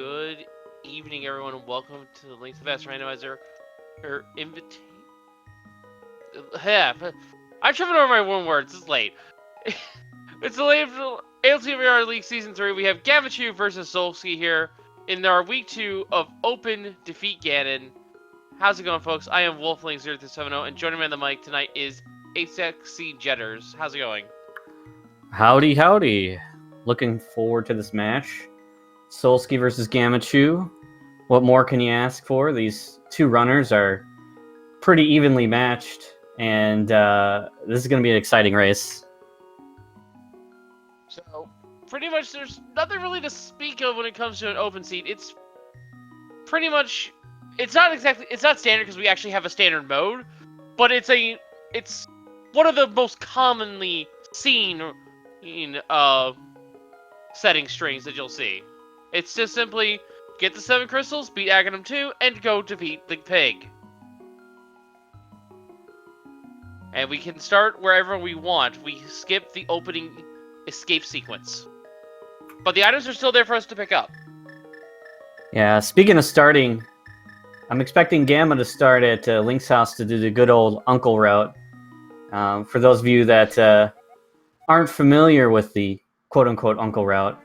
Good evening, everyone, and welcome to the Links Fast Randomizer, or Yeah, I'm tripping over my one words. It's late. It's the late ALTTPR League Season 3. We have Gammachuu versus Solski here in our Week 2 of Open Defeat Ganon. How's it going, folks? I am Wolfling0370, and joining me on the mic tonight is ASEC Jetters. How's it going? Howdy, howdy. Looking forward to this match. Solski versus Gammachuu. What more can you ask for? These two runners are pretty evenly matched, and this is going to be an exciting race. So, pretty much there's nothing really to speak of when it comes to an open seat. It's pretty much, it's not standard because we actually have a standard mode, but it's one of the most commonly seen in setting strings that you'll see. It's just simply get the 7 crystals, beat Aghanim 2, and go defeat the pig. And we can start wherever we want. We skip the opening escape sequence. But the items are still there for us to pick up. Yeah, speaking of starting, I'm expecting Gamma to start at Link's house to do the good old uncle route. For those of you that aren't familiar with the quote-unquote uncle route,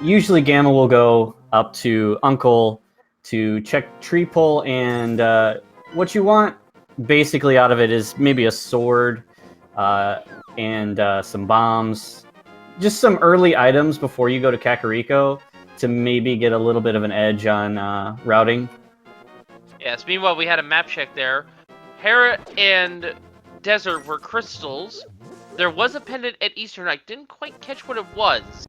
usually Gamma will go up to Uncle to check tree pull, and what you want basically out of it is maybe a sword and some bombs. Just some early items before you go to Kakariko to maybe get a little bit of an edge on routing. Yes, meanwhile we had a map check there. Hera and Desert were crystals. There was a pendant at Eastern. I didn't quite catch what it was.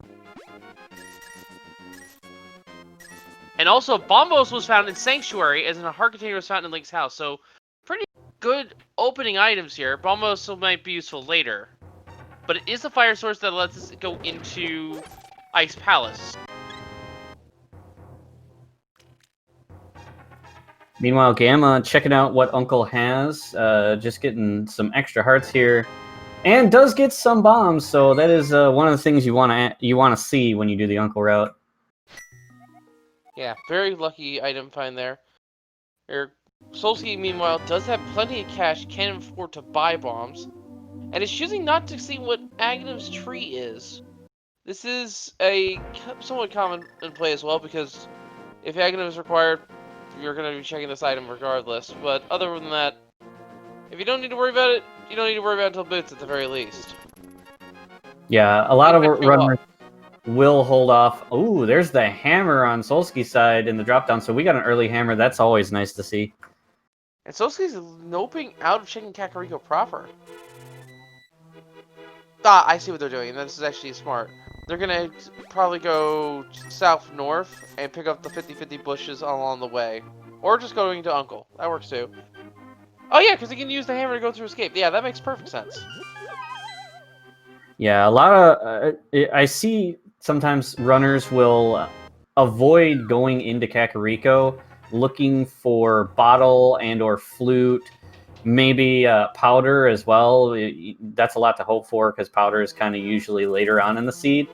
And also, Bombos was found in Sanctuary, as in a heart container was found in Link's house. So, pretty good opening items here. Bombos still might be useful later. But it is a fire source that lets us go into Ice Palace. Meanwhile, Gamma checking out what Uncle has, just getting some extra hearts here, and does get some bombs. So that is one of the things you want to see when you do the Uncle route. Yeah, very lucky item find there. Solski, meanwhile, does have plenty of cash, can afford to buy bombs, and is choosing not to see what Aghanim's tree is. This is a somewhat common in play as well, because if Aghanim is required, you're going to be checking this item regardless. But other than that, if you don't need to worry about it, you don't need to worry about it until boots at the very least. Yeah, a lot of runners will hold off. Ooh, there's the hammer on Solski's side in the drop down. So we got an early hammer. That's always nice to see. And Solski's noping out of checking Kakariko proper. Ah, I see what they're doing. This is actually smart. They're gonna probably go south-north and pick up the 50-50 bushes along the way. Or just going to Uncle. That works too. Oh yeah, because he can use the hammer to go through escape. Yeah, that makes perfect sense. Yeah, a lot of... I see sometimes runners will avoid going into Kakariko looking for bottle and or flute, maybe powder as well. That's a lot to hope for because powder is kind of usually later on in the seed.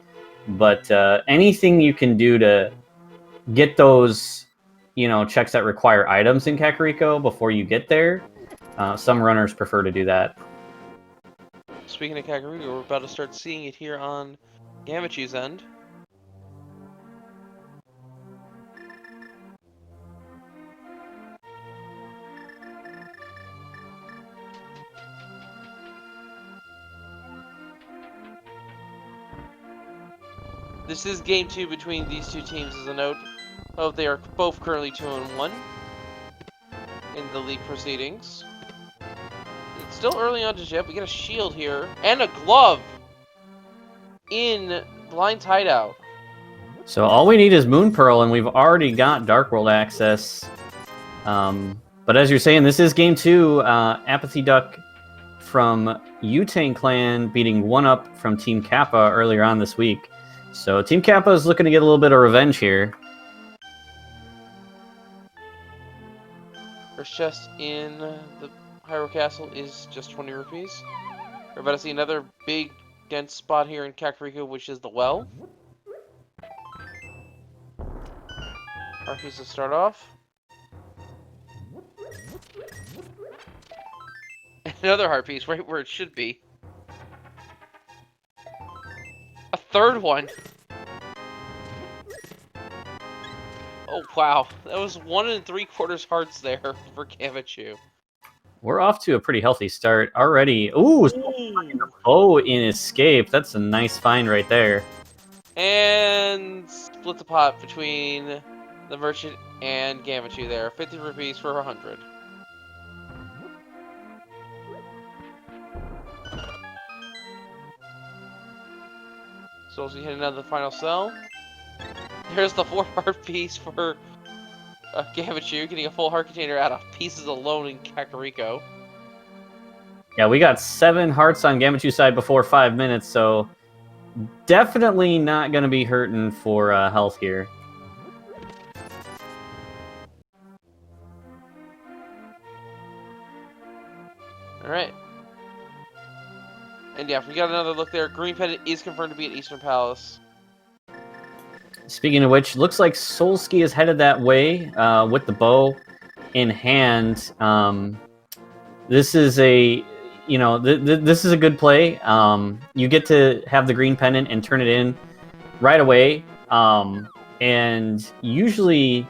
But anything you can do to get those, checks that require items in Kakariko before you get there, some runners prefer to do that. Speaking of Kakariko, we're about to start seeing it here on Gammachuu's end. This is game 2 between these two teams as a note. Oh, they are both currently 2-1 in the league proceedings. It's still early on to Jeb. We get a shield here and a glove in Blind's hideout. So all we need is Moon Pearl, and we've already got Dark World access. But as you're saying, this is game 2. Apathy Duck from Yutang Clan beating 1UP from Team Kappa earlier on this week. So Team Kappa is looking to get a little bit of revenge here. First chest in the Hyrule Castle is just 20 rupees. We're about to see another big dense spot here in Kakariko, which is the well. Harpies to start off. Another Harpies, right where it should be. A third one. Oh wow, that was 1 3/4 hearts there for Gammachuu. We're off to a pretty healthy start already. Ooh, bow in escape. That's a nice find right there. And split the pot between the merchant and Gammachuu there. 50 rupees for 100. So as we hit another final sell, there's the 4 heart piece for Gammachuu, getting a full heart container out of pieces alone in Kakariko. Yeah, we got 7 hearts on Gammachoo's side before 5 minutes, so definitely not going to be hurting for health here. Alright. And yeah, if we got another look there, Green Pendant is confirmed to be at Eastern Palace. Speaking of which, looks like Solski is headed that way with the bow in hand. This is a, you know, this is a good play. You get to have the green pendant and turn it in right away. And usually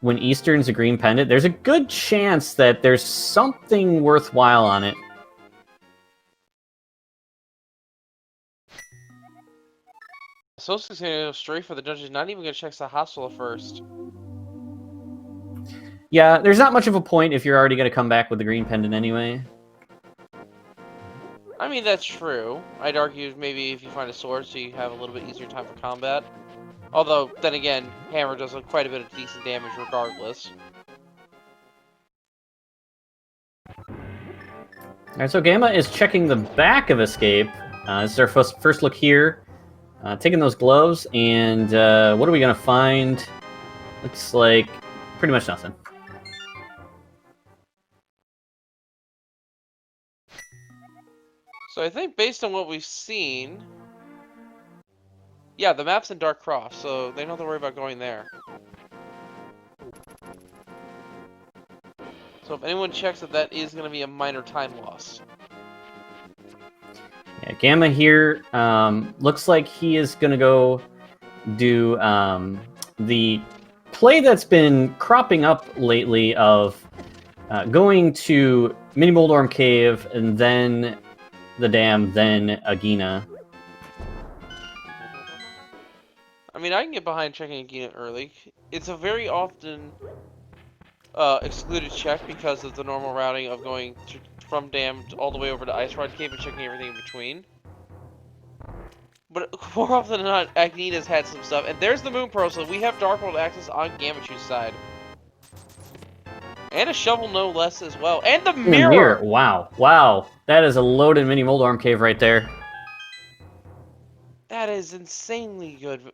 when Eastern's a green pendant, there's a good chance that there's something worthwhile on it. Solski's gonna go straight for the dungeon, not even gonna check the hospital first. Yeah, there's not much of a point if you're already going to come back with the green pendant anyway. I mean, that's true. I'd argue maybe if you find a sword so you have a little bit easier time for combat. Although, then again, Hammer does quite a bit of decent damage regardless. Alright, so Gamma is checking the back of Escape. This is our first look here. Taking those gloves, and what are we going to find? Looks like pretty much nothing. So I think based on what we've seen... Yeah, the map's in Dark Cross, so they don't have to worry about going there. So if anyone checks that, that is going to be a minor time loss. Yeah, Gamma here looks like he is going to go do the play that's been cropping up lately of going to Mini Moldorm Cave and then the dam, then Agina. I mean, I can get behind checking Agina early. It's a very often excluded check because of the normal routing of going from dam all the way over to Ice Rod Cave and checking everything in between. But more often than not, Agina's had some stuff. And there's the Moon Pearl, so we have Dark World access on Gammachoo's side. And a shovel, no less, as well. And the mirror! Wow. Wow. That is a loaded Mini Moldorm Cave right there. That is insanely good.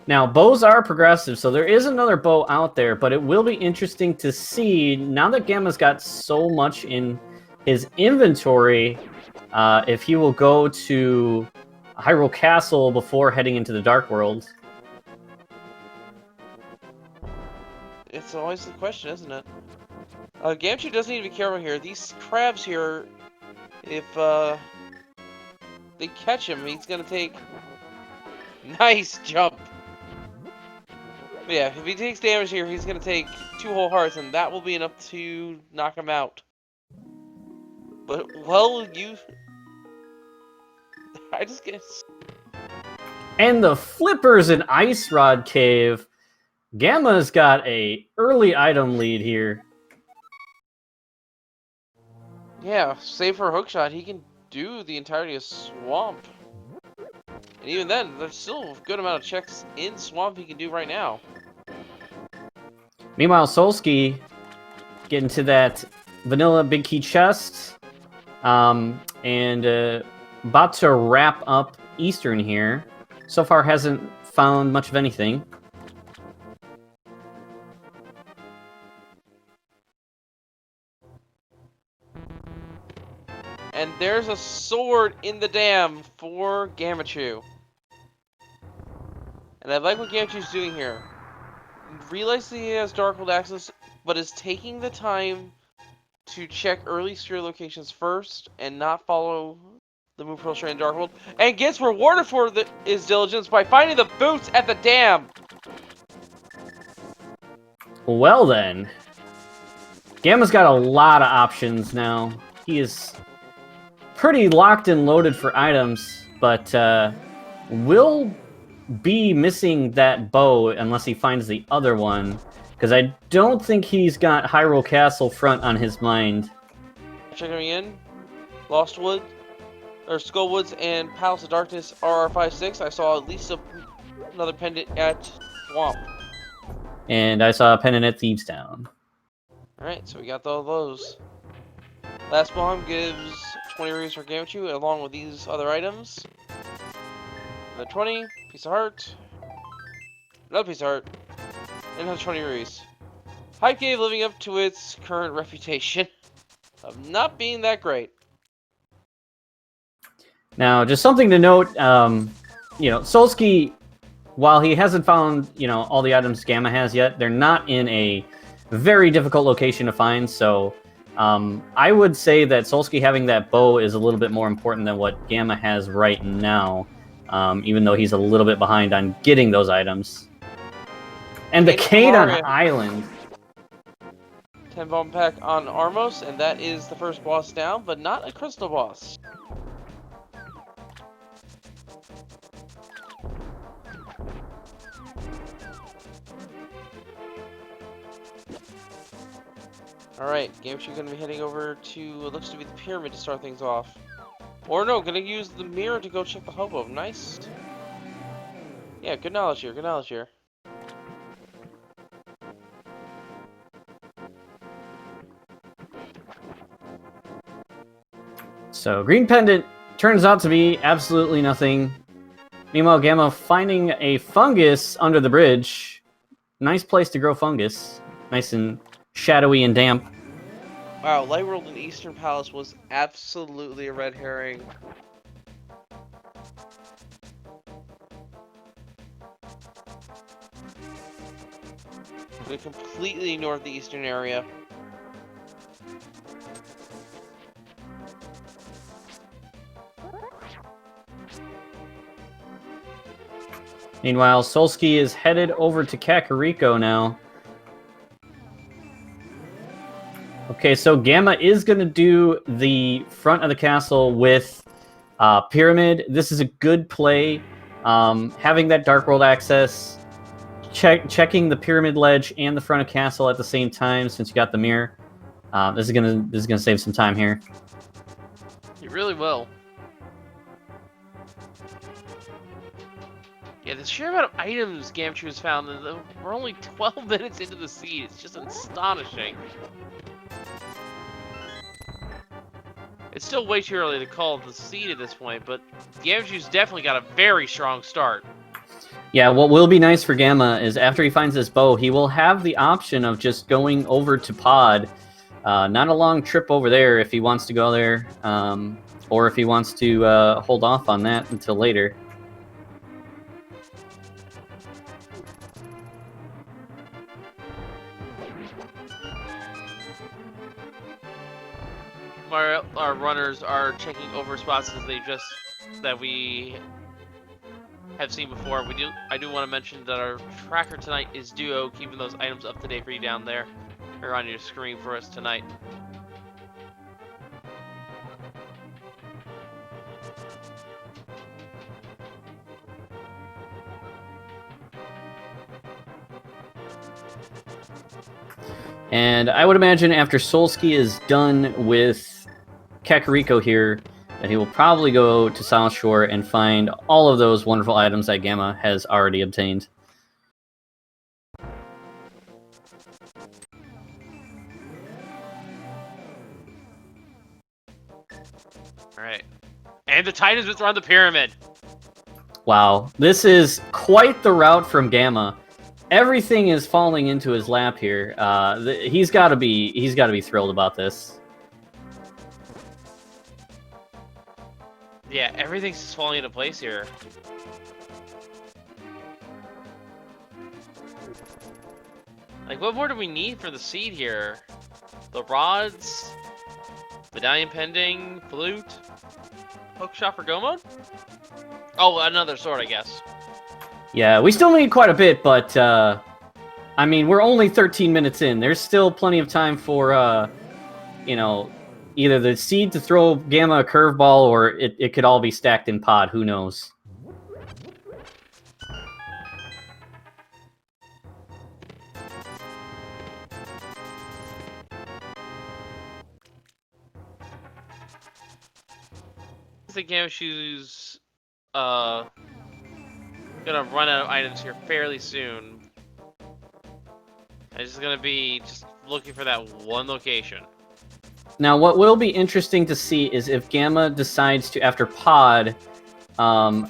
Now, bows are progressive, so there is another bow out there, but it will be interesting to see, now that Gamma's got so much in his inventory, if he will go to Hyrule Castle before heading into the Dark World. It's always the question, isn't it? Gammachuu does need to be careful here. These crabs here, if they catch him, he's gonna take... Nice jump! But yeah, if he takes damage here, he's gonna take 2 whole hearts, and that will be enough to knock him out. But, well, I just guess... And the flippers in Ice Rod Cave. Gamma's got a early item lead here. Yeah, save for a hookshot, he can do the entirety of Swamp. And even then, there's still a good amount of checks in Swamp he can do right now. Meanwhile, Solski getting to that vanilla big key chest. And about to wrap up Eastern here. So far hasn't found much of anything. And there's a sword in the dam for Gammachuu. And I like what Gammachoo's doing here. realizes he has Darkhold access, but is taking the time to check early sphere locations first and not follow the move Pearl Strand Darkhold, and gets rewarded for his diligence by finding the boots at the dam. Well then, Gamma's got a lot of options now. He is pretty locked and loaded for items, but will be missing that bow unless he finds the other one, because I don't think he's got Hyrule Castle front on his mind. Checking me in. Lost Wood, or Skullwoods and Palace of Darkness RR56. I saw at least another pendant at Swamp. And I saw a pendant at Thieves Town. Alright, so we got all those. Last bomb gives 20 rupees for Gammachuu along with these other items. Another 20, piece of heart. Another piece of heart. And another 20 rupees. Hype Cave living up to its current reputation of not being that great. Now, just something to note, Solski, while he hasn't found, all the items Gamma has yet, they're not in a very difficult location to find, so I would say that Solski having that bow is a little bit more important than what Gamma has right now, even though he's a little bit behind on getting those items. And the Cade on Island. 10 bomb pack on Armos, and that is the first boss down, but not a crystal boss. Alright, Gammachuu gonna be heading over to what looks to be the pyramid to start things off. Or no, gonna use the mirror to go check the hobo. Nice. Yeah, good knowledge here, good knowledge here. So, Green Pendant turns out to be absolutely nothing. Meanwhile, Gamma finding a fungus under the bridge. Nice place to grow fungus. Nice and shadowy and damp. Wow, Light World and Eastern Palace was absolutely a red herring. We completely ignored the eastern area. Meanwhile, Solski is headed over to Kakariko now. Okay, so Gamma is going to do the front of the castle with Pyramid. This is a good play. Having that Dark World access, checking the Pyramid ledge and the front of castle at the same time since you got the mirror. This is gonna save some time here. It really will. Yeah, the sheer amount of items Gammachuu has found, we're only 12 minutes into the seed. It's just astonishing. It's still way too early to call the seed at this point, but Gammachuu's definitely got a very strong start. Yeah, what will be nice for Gamma is after he finds this bow, he will have the option of just going over to Pod. Not a long trip over there if he wants to go there, or if he wants to hold off on that until later. Our runners are checking over spots that we have seen before. I do want to mention that our tracker tonight is Duo, keeping those items up to date for you down there, or on your screen for us tonight. And I would imagine after Solski is done with Kakariko here, that he will probably go to South Shore and find all of those wonderful items that Gamma has already obtained. Alright. And the Titans around the pyramid! Wow, this is quite the route from Gamma. Everything is falling into his lap here. He's got to be thrilled about this. Yeah, everything's just falling into place here. Like, what more do we need for the seed here? The rods, medallion pending, flute, hook shot for go mode? Oh, another sword, I guess. Yeah, we still need quite a bit, but I mean, we're only 13 minutes in. There's still plenty of time for you know, either the seed to throw Gamma a curveball, or it could all be stacked in pod. Who knows? I think Gammachoo's gonna run out of items here fairly soon. And it's gonna be just looking for that one location. Now, what will be interesting to see is if Gamma decides to, after pod,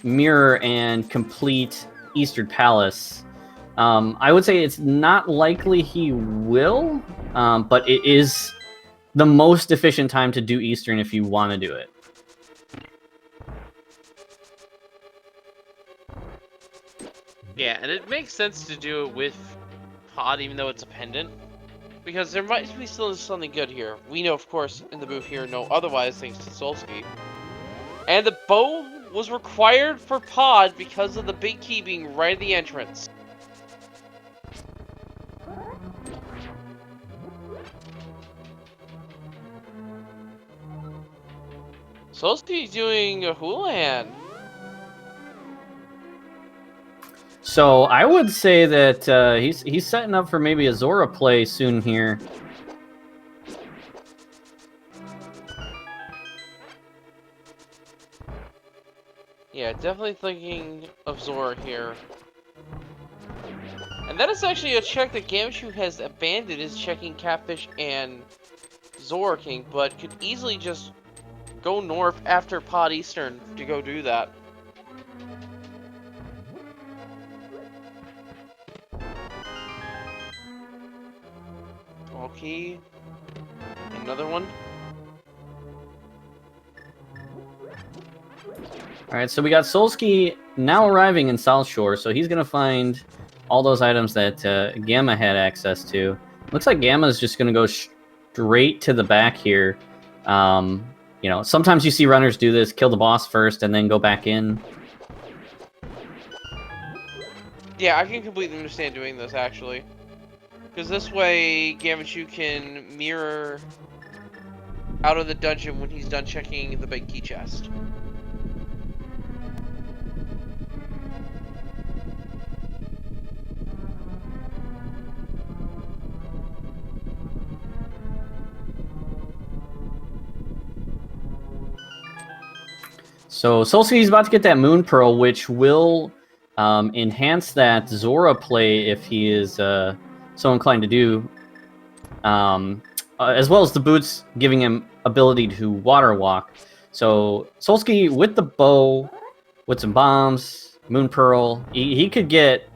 mirror and complete Eastern Palace. I would say it's not likely he will, but it is the most efficient time to do Eastern if you want to do it. Yeah, and it makes sense to do it with pod, even though it's a pendant. Because there might be still something good here. We know, of course, in the booth here, no otherwise, thanks to Solski. And the bow was required for pod because of the big key being right at the entrance. Solski's doing a Houlihan. So I would say that he's setting up for maybe a Zora play soon here. Yeah, definitely thinking of Zora here. And that is actually a check that Gammachuu has abandoned, is checking Catfish and Zora King, but could easily just go north after Pod Eastern to go do that. Okay. Another one. Alright, so we got Solski now arriving in South Shore, so he's going to find all those items that Gamma had access to. Looks like Gamma is just going to go straight to the back here. You know, sometimes you see runners do this, kill the boss first and then go back in. Yeah, I can completely understand doing this, actually. Because this way, Gammachuu can mirror out of the dungeon when he's done checking the big key chest. So Solski's about to get that Moon Pearl, which will enhance that Zora play if he is so inclined to do, as well as the boots giving him ability to water walk. So Solski with the bow, with some bombs, Moon Pearl, he could get.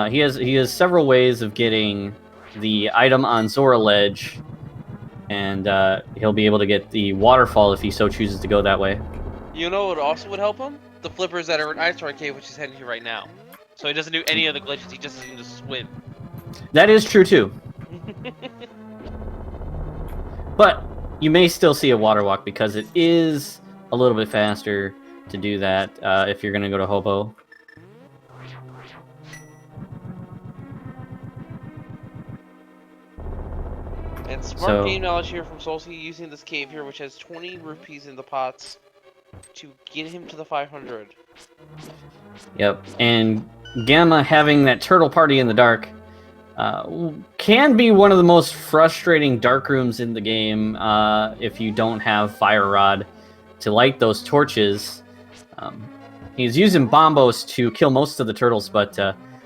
He has several ways of getting the item on Zora Ledge, and he'll be able to get the waterfall if he so chooses to go that way. You know what also would help him? The flippers that are in Ice Star Cave, which is heading here right now. So he doesn't do any of the glitches, he just is going to swim. That is true too. But you may still see a water walk because it is a little bit faster to do that if you're going to go to Hobo. And smart game knowledge here from Solski using this cave here, which has 20 rupees in the pots to get him to the 500. Yep, and Gamma having that turtle party in the dark can be one of the most frustrating dark rooms in the game if you don't have Fire Rod to light those torches. He's using bombos to kill most of the turtles, but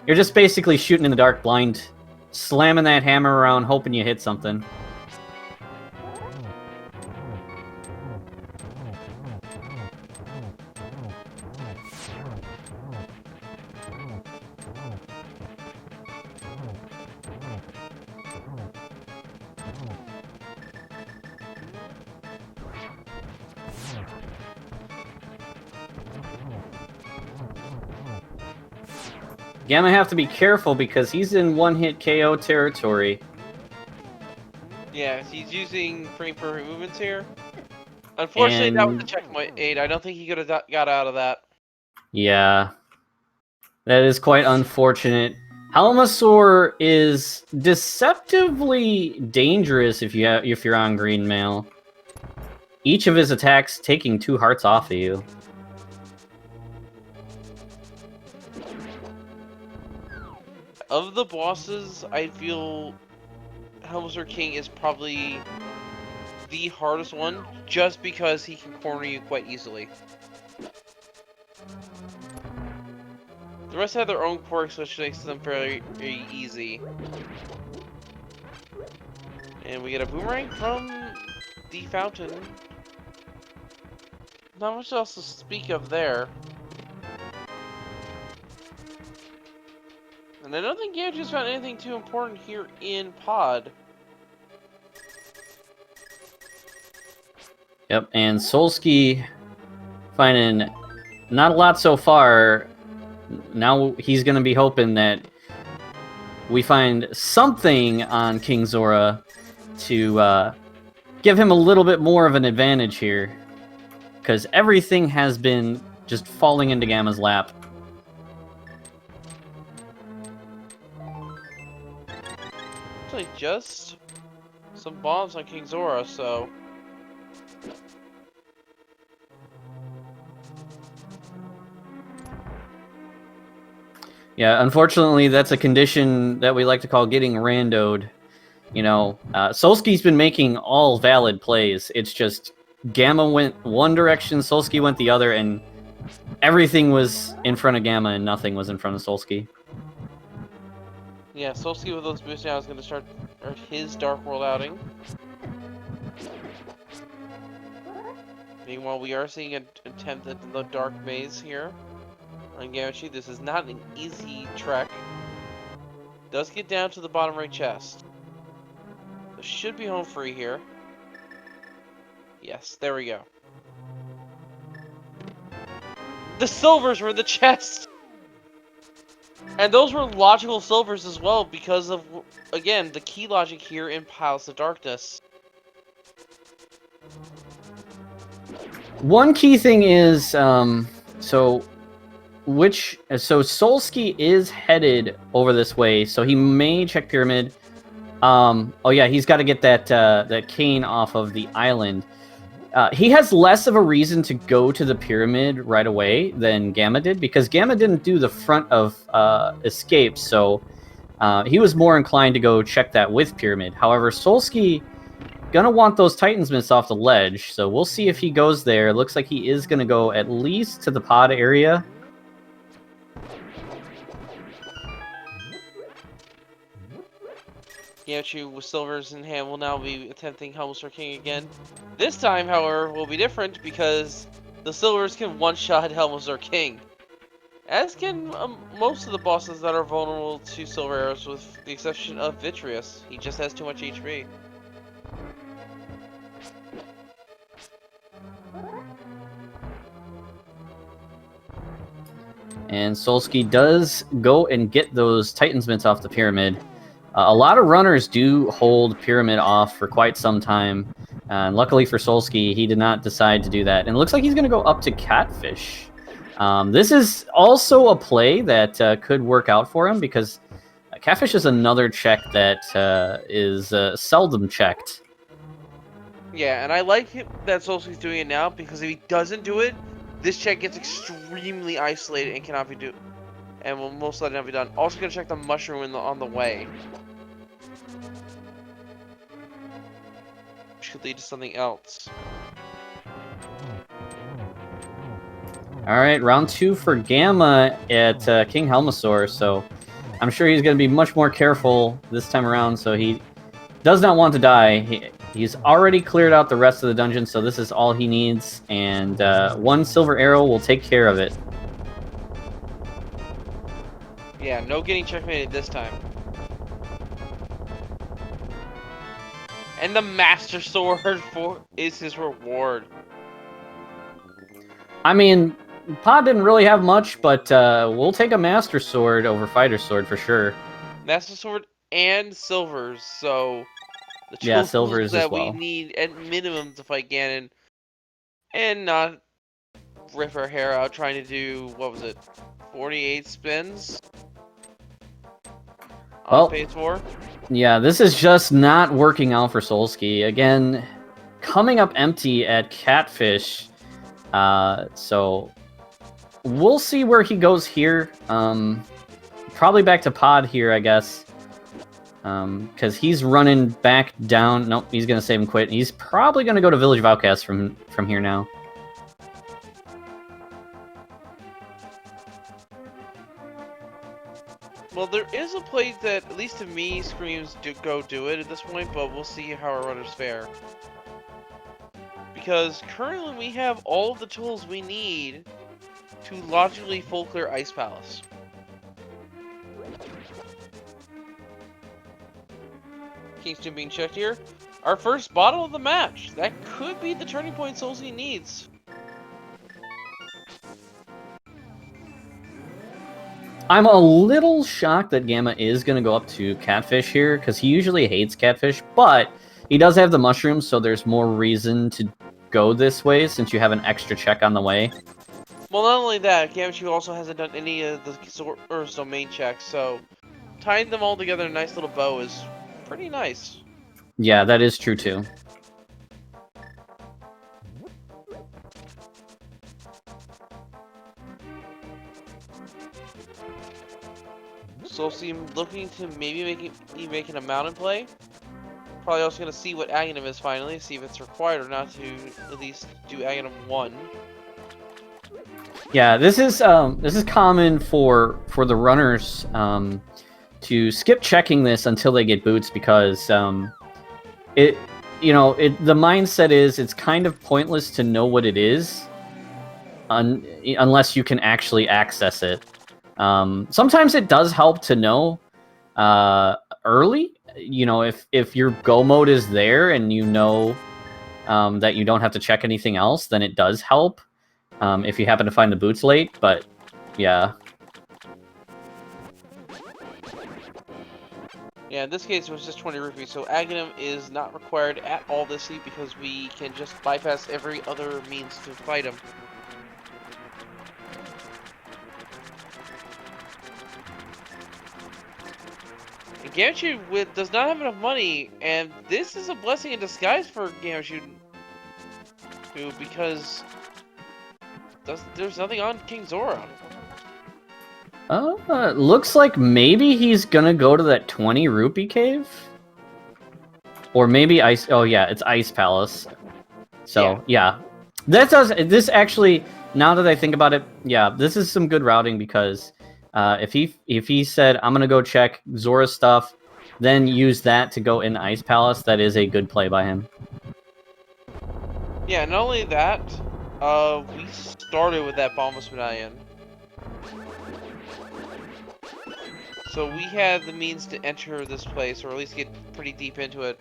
you're just basically shooting in the dark blind, slamming that hammer around, hoping you hit something. Gamma have to be careful because he's in one-hit KO territory. Yeah, he's using frame per movements here. Unfortunately, that was a checkmate 8. I don't think he could have got out of that. Yeah. That is quite unfortunate. Halmasaur is deceptively dangerous if you're on green mail. Each of his attacks taking 2 hearts off of you. Of the bosses, I feel Helmser King is probably the hardest one, just because he can corner you quite easily. The rest have their own quirks, which makes them very easy. And we get a boomerang from the fountain. Not much else to speak of there. And I don't think Gammachoo's found anything too important here in Pod. Yep, and Solski finding not a lot so far. Now he's going to be hoping that we find something on King Zora to give him a little bit more of an advantage here. Because everything has been just falling into Gamma's lap. Actually, just some bombs on King Zora, so... Yeah, unfortunately, that's a condition that we like to call getting randoed. You know, Solski's been making all valid plays. It's just Gamma went one direction, Solski went the other, and everything was in front of Gamma and nothing was in front of Solski. Yeah, Solski with those boosts now is going to start his Dark World outing. Meanwhile, we are seeing an attempt at the Dark Maze here on Gammachuu. This is not an easy trek. Does get down to the bottom right chest. This should be home free here. Yes, there we go. The silvers were the chest! And those were logical silvers as well because of, again, the key logic here in Palace of Darkness. One key thing is, so Solski is headed over this way, so he may check Pyramid. Oh yeah, he's got to get that cane off of the island. He has less of a reason to go to the Pyramid right away than Gamma did, because Gamma didn't do the front of escape, so he was more inclined to go check that with Pyramid. However, Solski gonna want those Titans Myths off the ledge, so we'll see if he goes there. Looks like he is gonna go at least to the pod area. Gammachuu with silvers in hand will now be attempting Helmser King again. This time, however, will be different because the silvers can one-shot Helmser King. As can most of the bosses that are vulnerable to silver arrows, with the exception of Vitreous. He just has too much HP. And Solski does go and get those Titans Mints off the Pyramid. A lot of runners do hold Pyramid off for quite some time. And luckily for Solski, he did not decide to do that. And it looks like he's going to go up to Catfish. This is also a play that could work out for him, because Catfish is another check that is seldom checked. Yeah, and I like that Solski's doing it now, because if he doesn't do it, this check gets extremely isolated and cannot be done, and will most likely not be done. Also gonna check the mushroom on the way, which could lead to something else. All right, round 2 for Gamma at King Helmasaur, so I'm sure he's going to be much more careful this time around, so he does not want to die. He's already cleared out the rest of the dungeon, so this is all he needs, and one silver arrow will take care of it. Yeah, no getting checkmated this time. And the Master Sword is his reward. I mean, Pod didn't really have much, but we'll take a Master Sword over Fighter Sword for sure. Master Sword and Silvers, so the Yeah, tools Silvers that as we well. need at minimum to fight Ganon, and not rip our hair out trying to do, what was it, 48 spins on phase 4? Yeah, this is just not working out for Solski. Again, coming up empty at Catfish. So we'll see where he goes here. Probably back to Pod here, I guess. Because he's running back down. Nope, he's going to save and quit. He's probably going to go to Village of Outcasts from here now. Well, there is a play that, at least to me, screams go do it at this point, but we'll see how our runners fare. Because currently we have all of the tools we need to logically full clear Ice Palace. Kingston being checked here. Our first bottle of the match. That could be the turning point Solski needs. I'm a little shocked that Gamma is going to go up to Catfish here, because he usually hates Catfish, but he does have the mushrooms, so there's more reason to go this way since you have an extra check on the way. Well, not only that, Gammachuu also hasn't done any of the Source Domain checks, so tying them all together in a nice little bow is pretty nice. Yeah, that is true too. Solski looking to maybe making a mountain play. Probably also going to see what Aghanim is finally, see if it's required or not to at least do Aghanim 1. Yeah, this is common for the runners to skip checking this until they get boots, because the mindset is it's kind of pointless to know what it is unless you can actually access it. Sometimes it does help to know early. If your go mode is there and that you don't have to check anything else, then it does help. If you happen to find the boots late, but yeah. Yeah, in this case it was just 20 rupees, so Aghanim is not required at all this seat because we can just bypass every other means to fight him. And Gammachuu does not have enough money, and this is a blessing in disguise for Gammachuu, because there's nothing on King Zora. Looks like maybe he's gonna go to that 20 rupee cave, or maybe ice. Oh yeah, it's Ice Palace. So yeah, this actually. Now that I think about it, yeah, this is some good routing, because if he said I'm gonna go check Zora's stuff, then use that to go in Ice Palace, that is a good play by him. Yeah, not only that, we started with that Bombus Medallion. So we had the means to enter this place, or at least get pretty deep into it,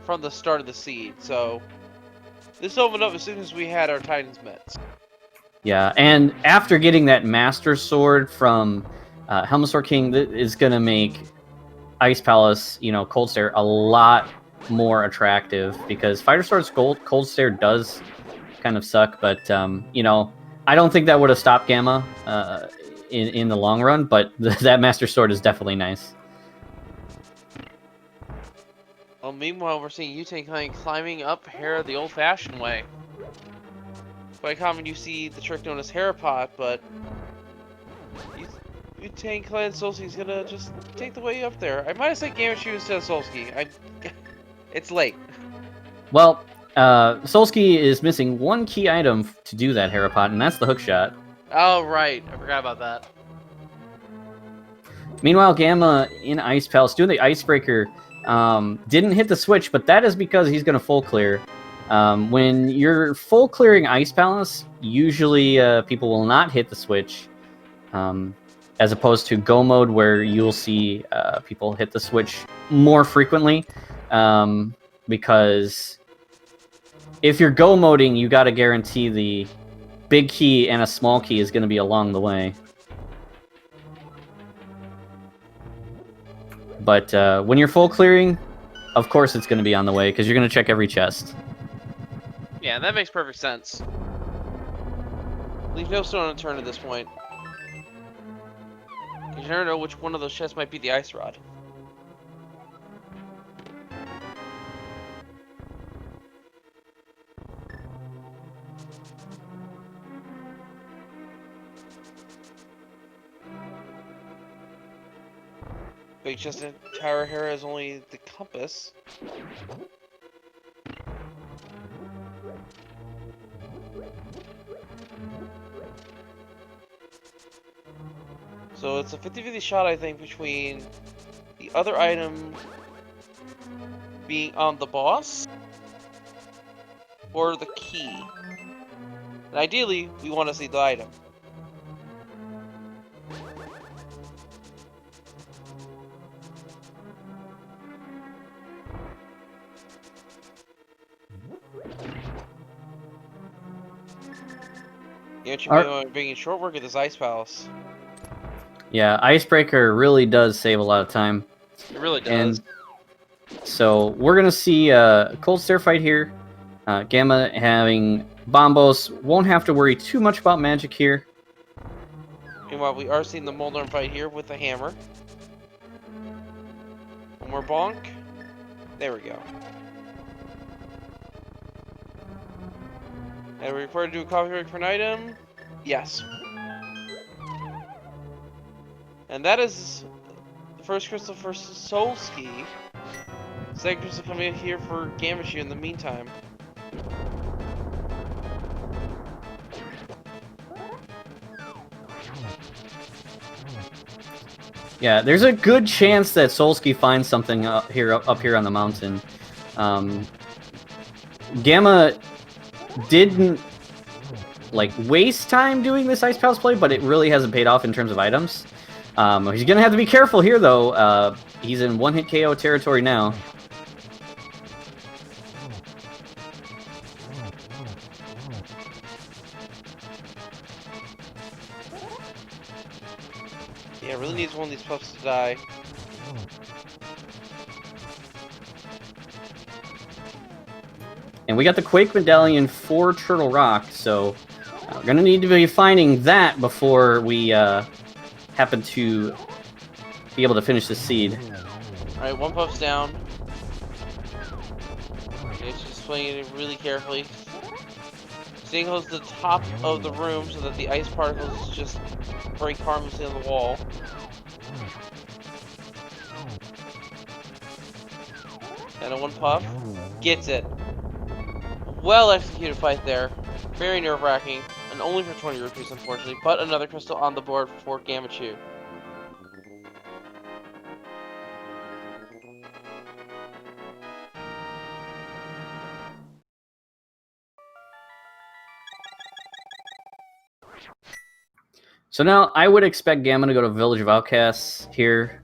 from the start of the seed. So this opened up as soon as we had our Titans met. Yeah, and after getting that Master Sword from Helmasaur King, that is going to make Ice Palace, Cold Stare, a lot more attractive, because Fighter Sword's Cold Stare does kind of suck, but, I don't think that would have stopped Gamma in the long run, but that Master Sword is definitely nice. Well, meanwhile, we're seeing Yutang climbing up Hera the old-fashioned way. Quite common you see the trick known as Herapot, but Yutang Clan Solski's gonna just take the way up there. I might have said Gammachuu instead of Solski. It's late. Well, Solski is missing one key item to do that Herapot, and that's the hook shot. Oh, right. I forgot about that. Meanwhile, Gamma in Ice Palace doing the Icebreaker. Didn't hit the switch, but that is because he's going to full clear. When you're full clearing Ice Palace, usually people will not hit the switch, as opposed to Go mode, where you'll see people hit the switch more frequently, because if you're Go moding, you got to guarantee big key and a small key is going to be along the way. But when you're full clearing, of course it's going to be on the way, because you're going to check every chest. Yeah, that makes perfect sense. Leave no stone unturned at this point. You never know which one of those chests might be the ice rod. Big chest in Tower Hera is only the compass. So it's a 50-50 shot, I think, between the other item being on the boss or the key. And ideally, we want to see the item. You know, being short work at this ice palace. Yeah, Icebreaker really does save a lot of time. It really does. And so we're going to see a cold stare fight here. Gamma having Bombos. Won't have to worry too much about magic here. Meanwhile, we are seeing the Moldarn fight here with the hammer. One more bonk. There we go. And are we required to do a coffee break for an item? Yes. And that is the first crystal for Solski. Second crystal coming in here for Gammachuu in the meantime. Yeah, there's a good chance that Solski finds something up here on the mountain. Gamma didn't waste time doing this Ice Palace play, but it really hasn't paid off in terms of items. He's gonna have to be careful here, though. He's in one-hit KO territory now. Yeah, really needs one of these pups to die. And we got the Quake Medallion for Turtle Rock, so we're gonna need to be finding that before we happen to be able to finish the seed. Alright, one puff's down. Okay, she's swinging it really carefully. Staying close to the top of the room so that the ice particles just break harmlessly on the wall. And a one puff. Gets it. Well executed fight there. Very nerve-wracking. And only for 20 rupees, unfortunately. But another crystal on the board for Gammachuu. So now I would expect Gamma to go to Village of Outcasts here.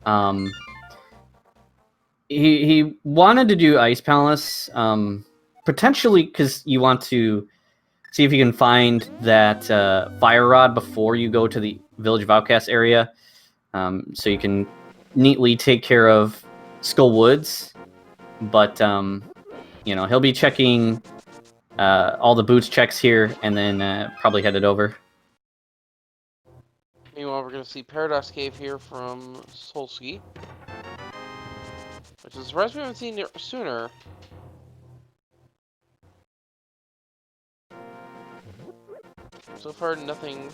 He wanted to do Ice Palace, potentially because you want to see if you can find that Fire Rod before you go to the Village of Outcasts area, so you can neatly take care of Skull Woods. But you know, he'll be checking all the boots checks here, and then probably headed over. Meanwhile, we're going to see Paradox Cave here from Solski. Which is a surprise we haven't seen it sooner. So far, nothing.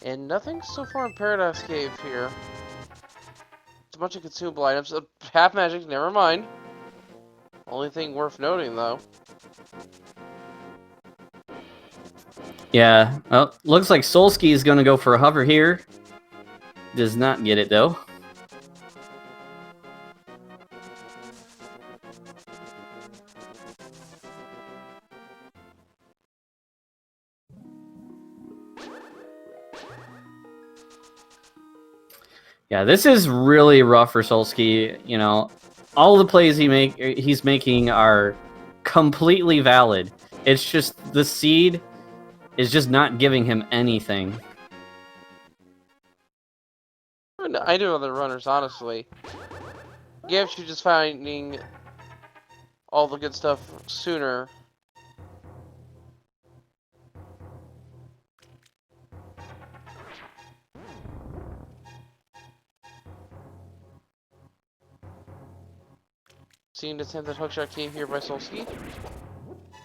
And nothing so far in Paradox Cave here. It's a bunch of consumable items. Half magic, never mind. Only thing worth noting, though. Yeah, well, looks like Solski is going to go for a hover here. Does not get it, though. Yeah, this is really rough for Solski. You know, all the plays he's making are completely valid. It's just the seed is just not giving him anything. I do other runners, honestly. Gammachuu just finding all the good stuff sooner. Seeing attempted hookshot cave here by Solski.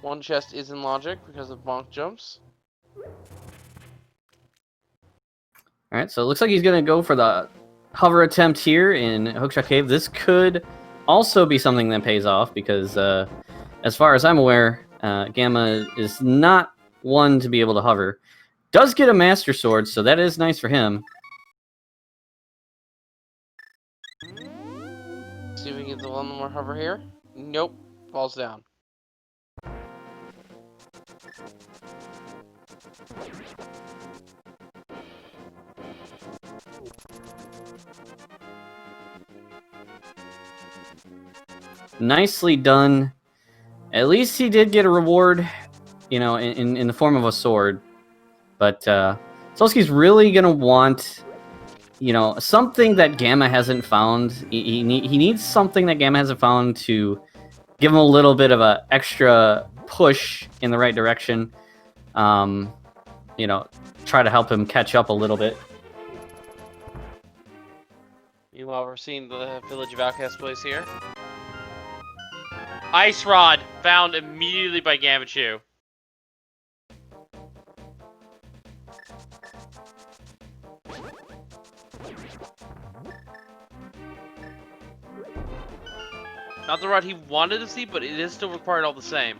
One chest is in logic because of bonk jumps. Alright, so it looks like he's going to go for the hover attempt here in Hookshot Cave. This could also be something that pays off because, as far as I'm aware, Gamma is not one to be able to hover. Does get a Master Sword, so that is nice for him. See if we can get the one more hover here. Nope. Falls down. Nicely done. At least he did get a reward, you know, in the form of a sword. But Solski's really going to want, you know, something that Gamma hasn't found. He needs something that Gamma hasn't found to give him a little bit of an extra push in the right direction. You know, try to help him catch up a little bit. Meanwhile, we're seeing the Village of Outcast place here. Ice Rod found immediately by Gammachuu. Not the rod he wanted to see, but it is still required all the same.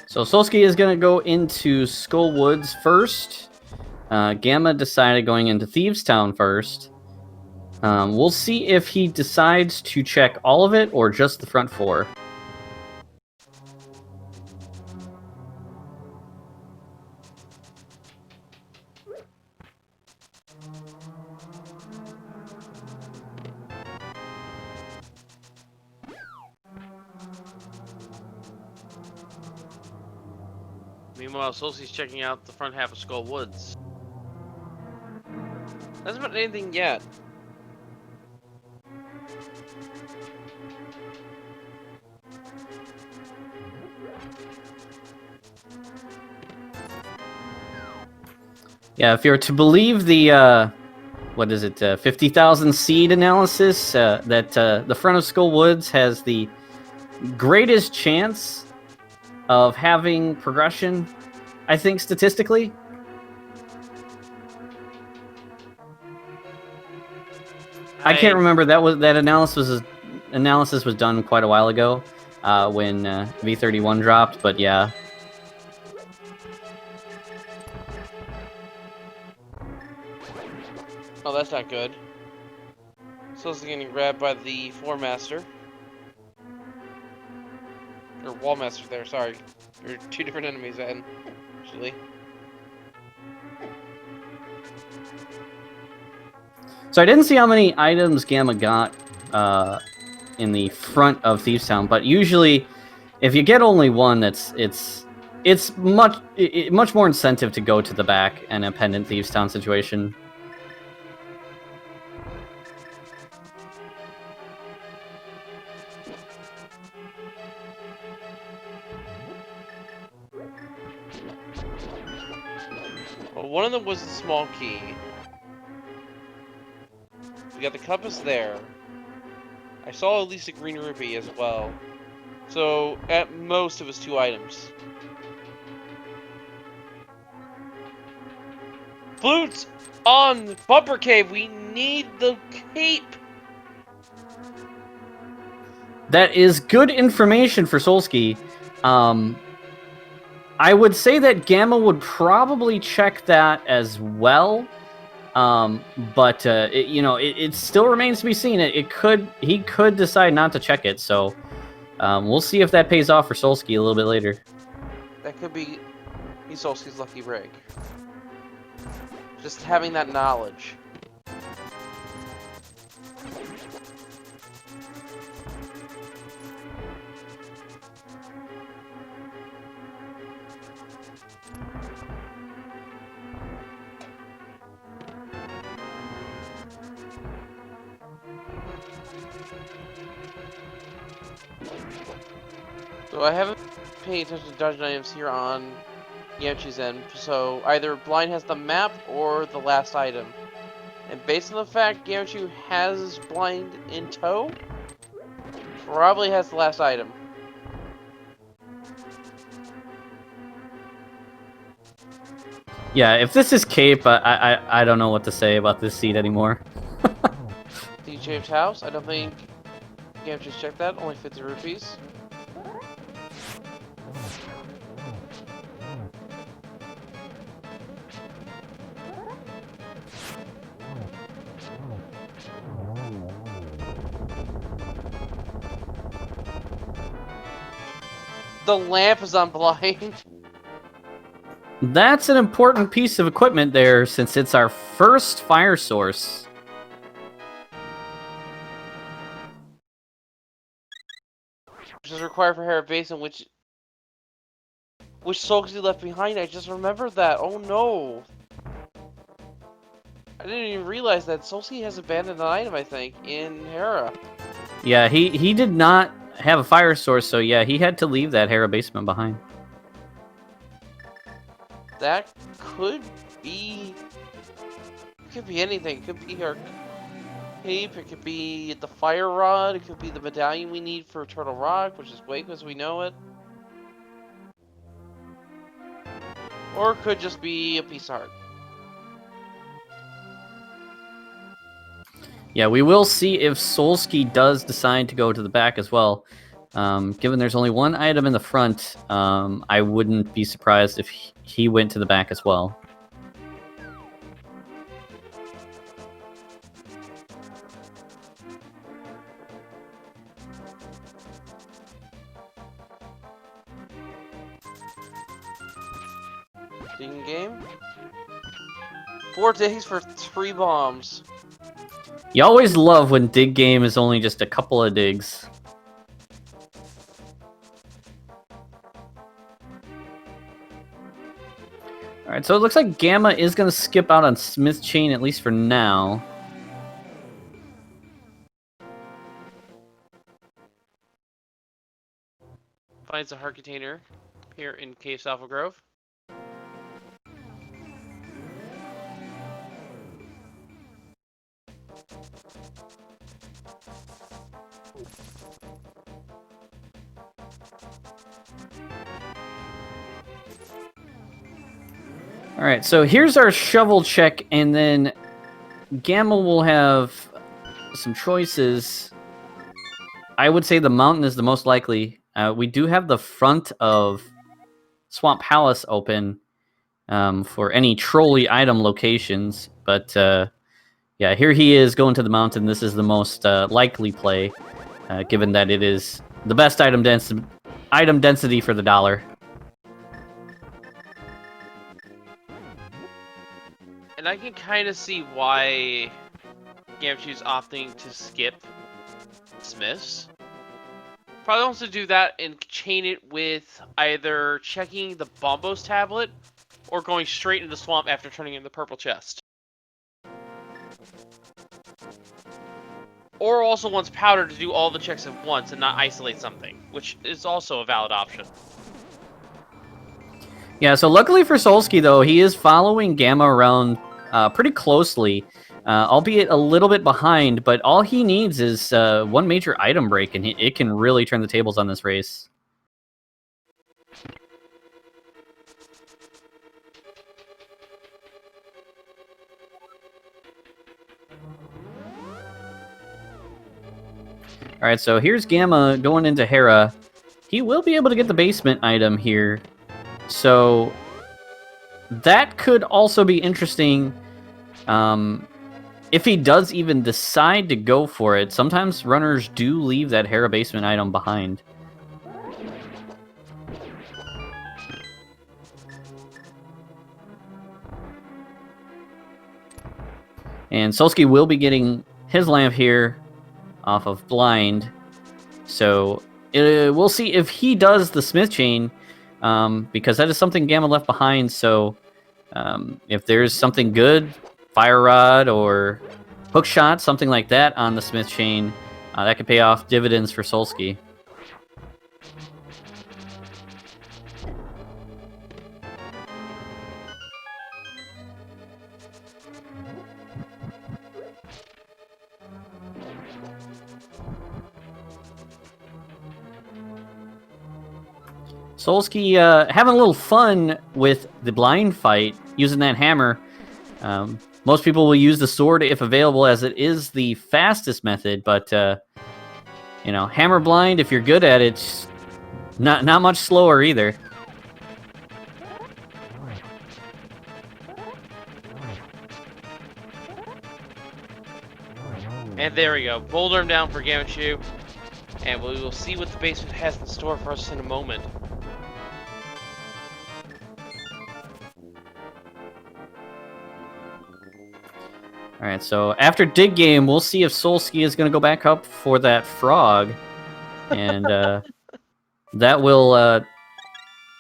So Solski is going to go into Skull Woods first. Gamma decided going into Thieves Town first. We'll see if he decides to check all of it or just the front four. Meanwhile, Solski's checking out the front half of Skull Woods. Hasn't found anything yet. Yeah, if you're to believe the, what is it, 50,000 seed analysis, that the front of Skull Woods has the greatest chance of having progression, I think, statistically. I can't remember, that analysis was done quite a while ago, when V31 dropped, but yeah. Oh, that's not good. Solski's getting grabbed by the Floor Master. Or Wall Master there, sorry. There are two different enemies then, actually. So I didn't see how many items Gamma got in the front of Thieves Town, but usually, if you get only one, it's much more incentive to go to the back in a pendant Thieves Town situation. Well, one of them was the small key. We got the compass there. I saw at least a green rupee as well. So, at most, it was 2 items. Flutes on Bumper Cave! We need the cape! That is good information for Solski. I would say that Gamma would probably check that as well. But it still remains to be seen. He could decide not to check it. So We'll see if that pays off for Solski a little bit later. That could be Solski's lucky break. Just having that knowledge. So I haven't paid attention to dodge items here on Gammachoo's end, so either Blind has the map or the last item. And based on the fact Gammachuu has Blind in tow, probably has the last item. Yeah, if this is Cape, I don't know what to say about this seat anymore. DJ's house, I don't think Gammachoo's checked that, only 50 rupees. The lamp is on Blind. That's an important piece of equipment there, since it's our first fire source. Which is required for Hera Basin, which Solski left behind. I just remembered that. Oh no. I didn't even realize that Solski has abandoned an item, I think, in Hera. Yeah, he did not have a fire source, so yeah, he had to leave that Hera basement behind. That could be... It could be anything. It could be her cape, it could be the fire rod, it could be the medallion we need for Turtle Rock, which is Wake as we know it. Or it could just be a piece of heart. Yeah, we will see if Solski does decide to go to the back as well. Given there's only one item in the front, I wouldn't be surprised if he went to the back as well. Digging game? 4 days for 3 bombs. You always love when dig game is only just a couple of digs. Alright, so it looks like Gamma is going to skip out on Smith Chain, at least for now. Finds a heart container here in Cave Alpha Grove. Alright, so here's our shovel check, and then Gamma will have some choices. I would say the mountain is the most likely. We do have the front of Swamp Palace open for any trolley item locations, but yeah, here he is going to the mountain. This is the most likely play, given that it is the best item density for the dollar. And I can kind of see why Gammachoo's opting to skip Smiths. Probably wants to do that and chain it with either checking the Bombos tablet or going straight into the swamp after turning in the purple chest. Or also wants Powder to do all the checks at once and not isolate something, which is also a valid option. Yeah, so luckily for Solski, though, he is following Gamma around pretty closely, albeit a little bit behind, but all he needs is one major item break, and it can really turn the tables on this race. Alright, so here's Gamma going into Hera. He will be able to get the basement item here. So that could also be interesting if he does even decide to go for it. Sometimes runners do leave that Hera basement item behind. And Solski will be getting his lamp here off of blind. So we'll see if he does the smith chain, because that is something Gamma left behind. So if there's something good, fire rod or hook shot, something like that on the smith chain, that could pay off dividends for Solski. Solski having a little fun with the blind fight, using that hammer. Most people will use the sword if available, as it is the fastest method, but hammer blind, if you're good at it, it's not much slower either. And there we go. Boulder him down for Gammachuu. And we will see what the basement has in store for us in a moment. Alright, so after Dig Game, we'll see if Solski is going to go back up for that frog. And that will...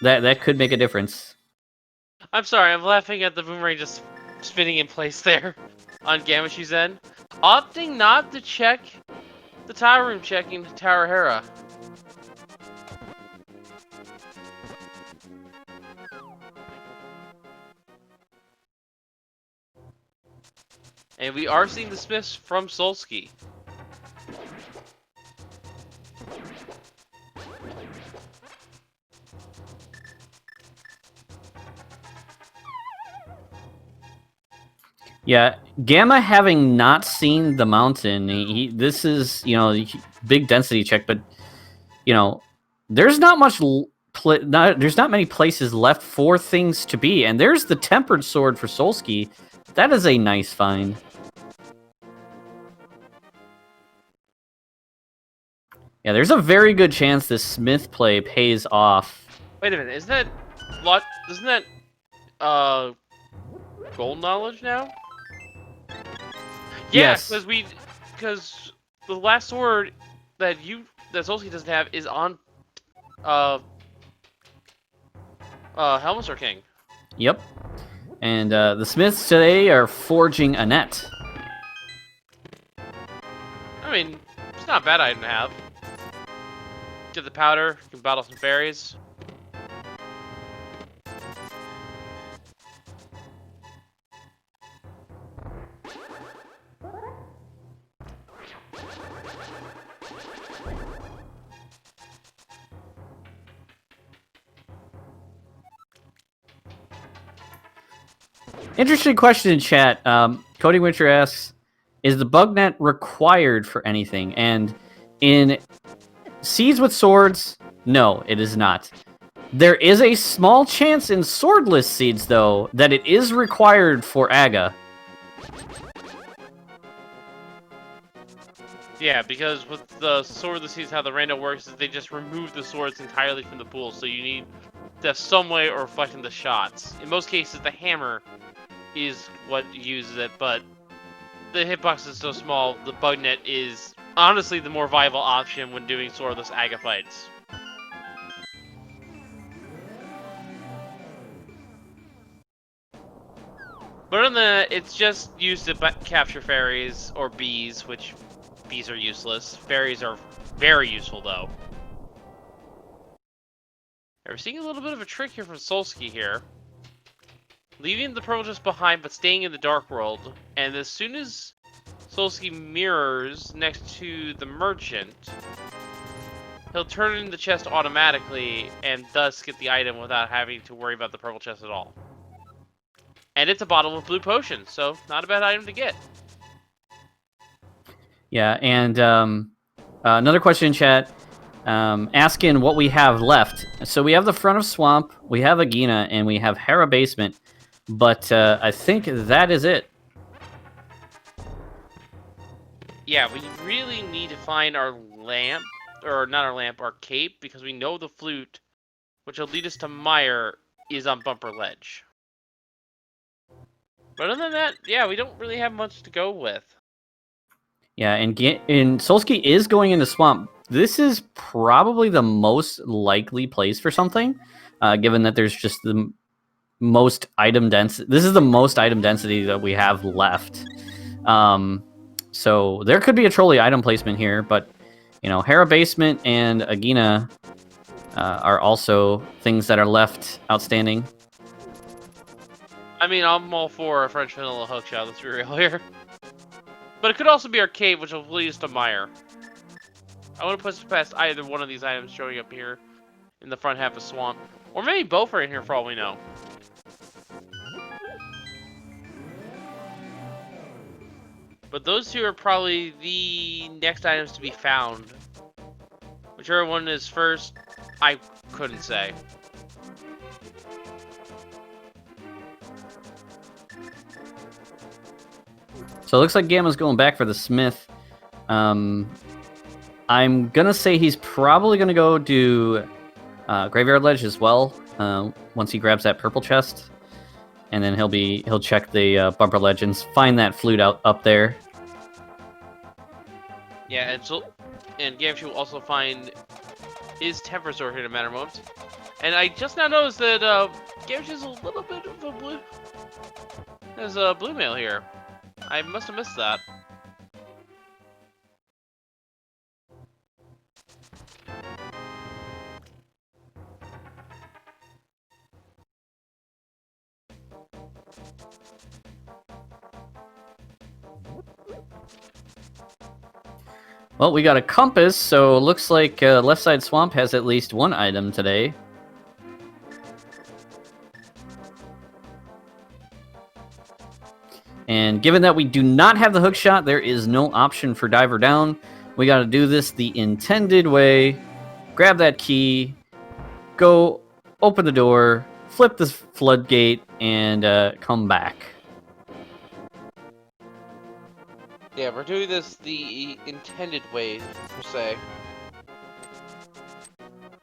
that could make a difference. I'm sorry, I'm laughing at the boomerang just spinning in place there on Gammachoo's end. Opting not to check the tower room, checking Tower Hera. And we are seeing the smiths from Solski. Yeah, Gamma having not seen the mountain, this is, big density check, but, there's not much, there's not many places left for things to be, and there's the Tempered Sword for Solski. That is a nice find. Yeah, there's a very good chance this Smith play pays off. Wait a minute, isn't that gold knowledge now? Yeah, Yes. because the last sword that Solski doesn't have is on Helmsor King. Yep. And the Smiths today are forging a net. I mean, it's not a bad item to have. Get the powder, you can battle some fairies. Interesting question in chat. Cody Winter asks, is the bug net required for anything? And in Seeds with Swords, no, it is not. There is a small chance in Swordless Seeds, though, that it is required for Aga. Yeah, because with the Sword of the Seas, how the rando works is they just remove the swords entirely from the pool, so you need to have some way of reflecting the shots. In most cases, the hammer is what uses it, but the hitbox is so small, the bug net is honestly the more viable option when doing swordless Aga fights. But other than that, it's just used to capture fairies or bees, which bees are useless. Fairies are very useful, though. We're seeing a little bit of a trick here from Solski here. Leaving the purple just behind, but staying in the dark world. And as soon as Solski mirrors next to the merchant, he'll turn in the chest automatically and thus get the item without having to worry about the purple chest at all. And it's a bottle of blue potion, so not a bad item to get. Yeah, and another question in chat, asking what we have left. So we have the front of Swamp, we have Agina, and we have Hera Basement. But I think that is it. Yeah, we really need to find our lamp, or not our lamp, our cape, because we know the flute, which will lead us to Mire, is on Bumper Ledge. But other than that, yeah, we don't really have much to go with. Yeah, and Solski is going into Swamp. This is probably the most likely place for something, given that there's just the most item density. This is the most item density that we have left. So there could be a trolley item placement here, but Hera Basement and Agina are also things that are left outstanding. I mean, I'm all for a French vanilla hookshot, let's be real here. But it could also be our cave, which will lead us to Mire. I want to push past either one of these items showing up here in the front half of Swamp. Or maybe both are in here for all we know. But those two are probably the next items to be found. Whichever one is first, I couldn't say. So it looks like Gamma's going back for the Smith. I'm gonna say he's probably gonna go do Graveyard Ledge as well. Once he grabs that purple chest, and then he'll check the Bumper Ledge and find that flute up there. Yeah, and Gammachuu will also find his temper sword here in a matter of moments. And I just now noticed that Gammachoo's a little bit of a blue. There's a blue mail here. I must have missed that. Well, we got a compass, so it looks like Left Side Swamp has at least one item today. And given that we do not have the hook shot, there is no option for Diver Down. We got to do this the intended way. Grab that key, go open the door, flip the floodgate, and come back. Yeah, we're doing this the intended way, per se.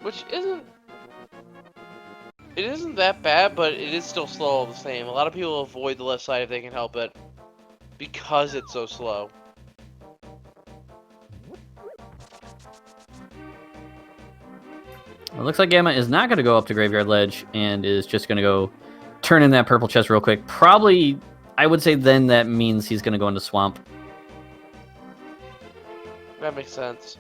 Which isn't... It isn't that bad, but it is still slow all the same. A lot of people avoid the left side if they can help it, because it's so slow. It looks like Gamma is not going to go up to Graveyard Ledge and is just going to go turn in that purple chest real quick. Probably, I would say then that means he's going to go into Swamp. That makes sense.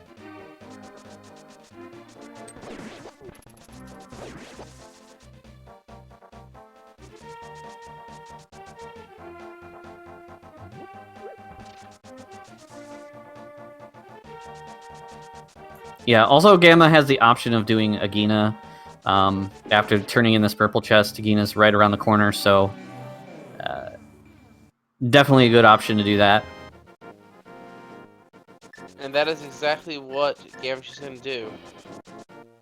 Yeah, also Gamma has the option of doing Agina after turning in this purple chest. Agina's right around the corner, so definitely a good option to do that. And that is exactly what Gammachoo's going to do.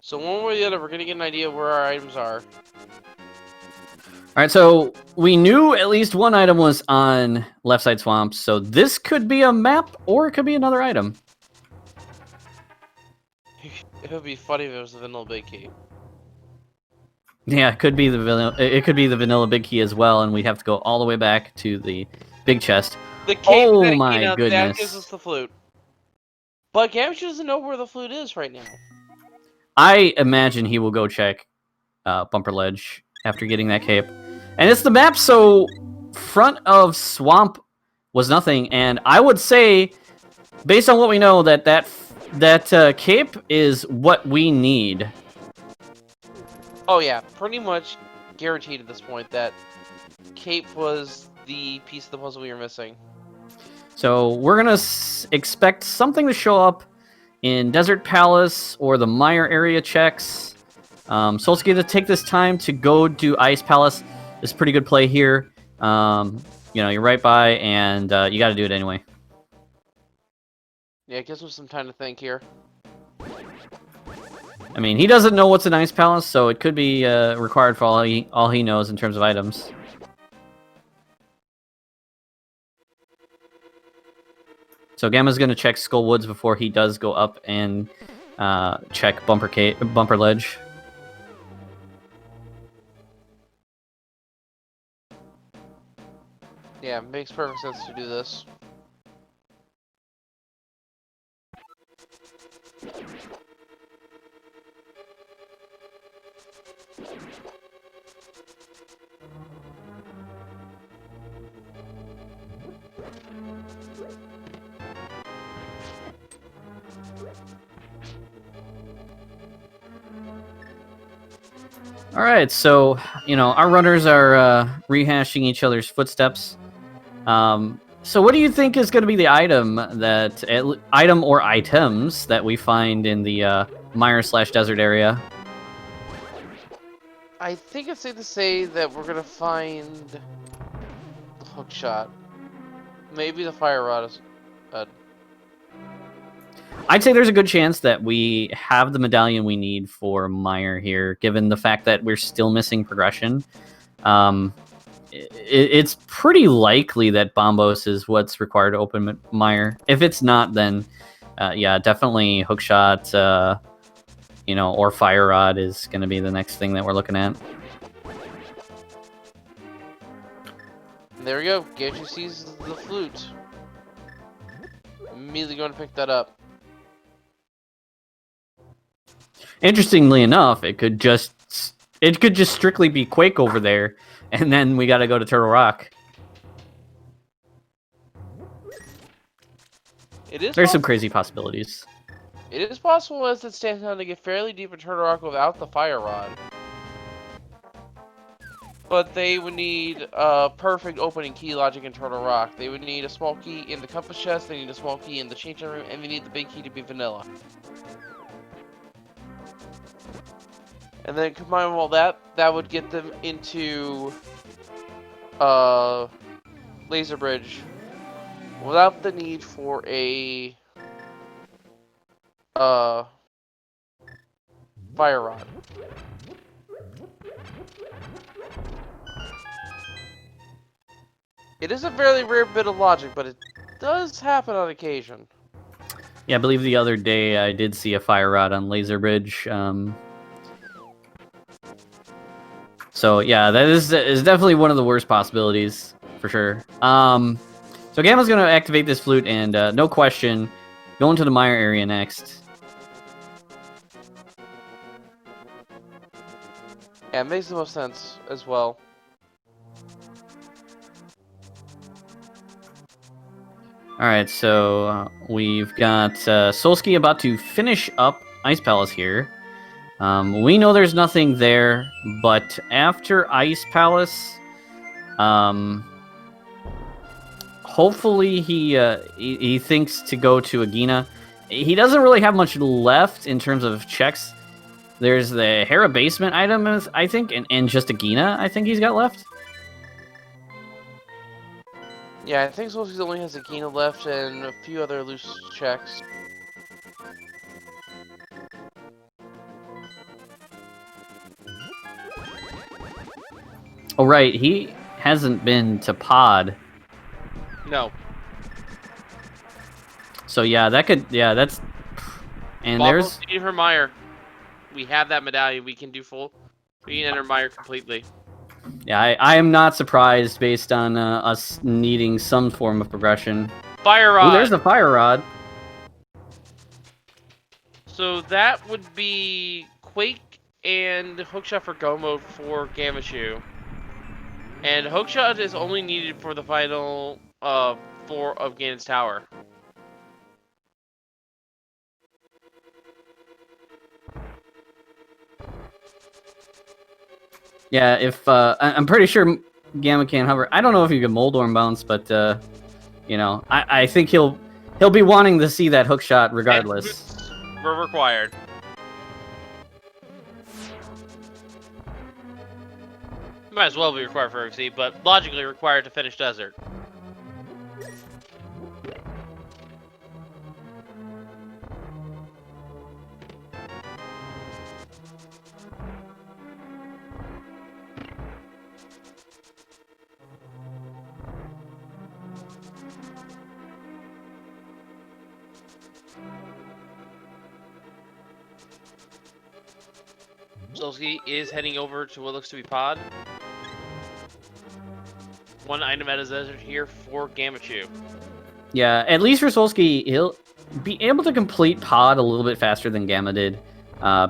So one way or the other, we're going to get an idea where our items are. Alright, so we knew at least one item was on Left Side Swamp, so this could be a map, or it could be another item. It would be funny if it was the vanilla big key. Yeah, it could be the vanilla big key as well, and we'd have to go all the way back to the big chest. The cave Oh my goodness! That gives us the flute. But Gammachuu doesn't know where the flute is right now. I imagine he will go check Bumper Ledge after getting that cape. And it's the map, so front of Swamp was nothing. And I would say, based on what we know, that cape is what we need. Oh yeah, pretty much guaranteed at this point that cape was the piece of the puzzle we were missing. So we're going to expect something to show up in Desert Palace or the Mire area checks. Solski to take this time to go do Ice Palace is a pretty good play here. You're right by, and you got to do it anyway. Yeah, it gives him some time to think here. I mean, he doesn't know what's an Ice Palace, so it could be required for all he knows in terms of items. So Gamma's going to check Skull Woods before he does go up and check Bumper Ledge. Yeah, it makes perfect sense to do this. All right, so our runners are rehashing each other's footsteps. So what do you think is going to be the item or items that we find in the mire/desert area? I think it's safe to say that we're gonna find the hook shot. Maybe the fire rod is. I'd say there's a good chance that we have the medallion we need for Mire here, given the fact that we're still missing progression. It's pretty likely that Bombos is what's required to open Mire. If it's not, then yeah, definitely Hookshot, or Fire Rod is going to be the next thing that we're looking at. And there we go. Gammachuu sees the flute. Immediately going to pick that up. Interestingly enough, it could just strictly be Quake over there, and then we got to go to Turtle Rock. There's some crazy possibilities. It is possible as it stands now to get fairly deep in Turtle Rock without the fire rod. But they would need perfect opening key logic in Turtle Rock. They would need a small key in the compass chest, they need a small key in the changing room, and they need the big key to be vanilla. And then combine all that would get them into Laser Bridge without the need for a fire rod. It is a fairly rare bit of logic, but it does happen on occasion. Yeah, I believe the other day I did see a fire rod on Laser Bridge. So yeah, that is definitely one of the worst possibilities for sure. So Gamma's gonna activate this flute and no question, go into the Mire area next. Yeah, it makes the most sense as well. Alright, so we've got Solski about to finish up Ice Palace here. We know there's nothing there, but after Ice Palace, hopefully he thinks to go to Agina. He doesn't really have much left in terms of checks. There's the Hera basement item, I think, and just Agina, I think he's got left. Yeah, I think Solski only has Agina left and a few other loose checks. Oh, right, he hasn't been to Pod. No. So yeah, that's... And there's... needed for Mire. We have that medallion, we can enter Mire completely. Yeah, I am not surprised based on us needing some form of progression. Fire Rod! Ooh, there's the Fire Rod. So that would be Quake and Hookshot for Go Mode for Gammachuu. And Hookshot is only needed for the final 4 of Ganon's Tower. Yeah, if I'm pretty sure Gamma can hover. I don't know if you can mold orm bounce, but I think he'll be wanting to see that hook shot regardless. Were required. Might as well be required for XC, but logically required to finish Desert. Solski is heading over to what looks to be Pod. one item at his desert here for Gammachuu. Yeah, at least for Solski, he'll be able to complete Pod a little bit faster than Gamma did,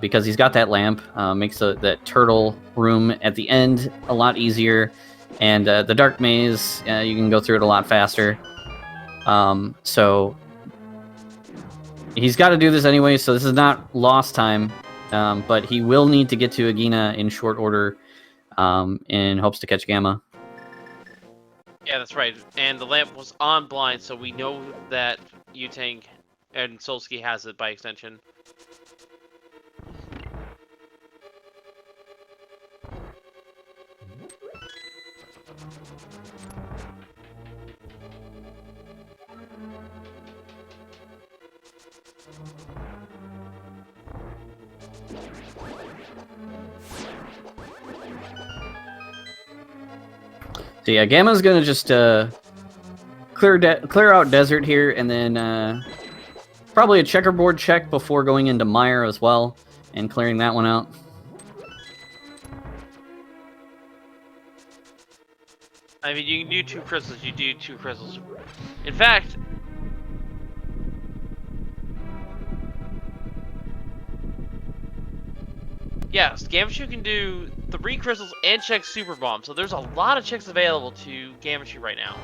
because he's got that lamp. Makes that turtle room at the end a lot easier, and the dark maze, you can go through it a lot faster. So he's got to do this anyway, so this is not lost time, but he will need to get to Agina in short order in hopes to catch Gamma. Yeah, that's right. And the lamp was on blind, so we know that Yutang and Solski has it by extension. So yeah, Gamma's gonna just clear out desert here, and then probably a checkerboard check before going into Mire as well, and clearing that one out. I mean, you can do 2 crystals. You do 2 crystals. In fact, yes, Gammachuu can do 3 crystals and check Super Bomb. So there's a lot of checks available to Gammachuu right now.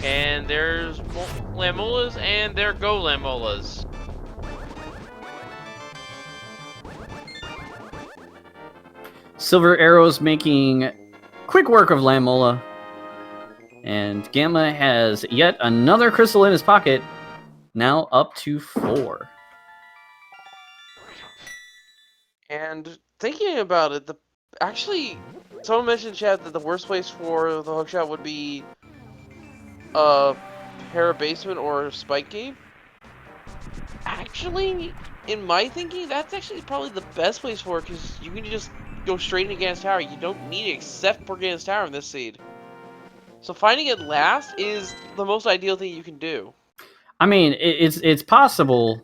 And there's Lamolas, and there go Lamolas. Silver Arrow's making quick work of Lamola. And Gamma has yet another crystal in his pocket, now up to 4. And thinking about it, actually, someone mentioned in chat that the worst place for the hookshot would be Para Basement or Spike Game. Actually, in my thinking, that's actually probably the best place for it, because you can just go straight into Ganon's Tower. You don't need it except for Ganon's Tower in this seed. So finding it last is the most ideal thing you can do. I mean, it's possible,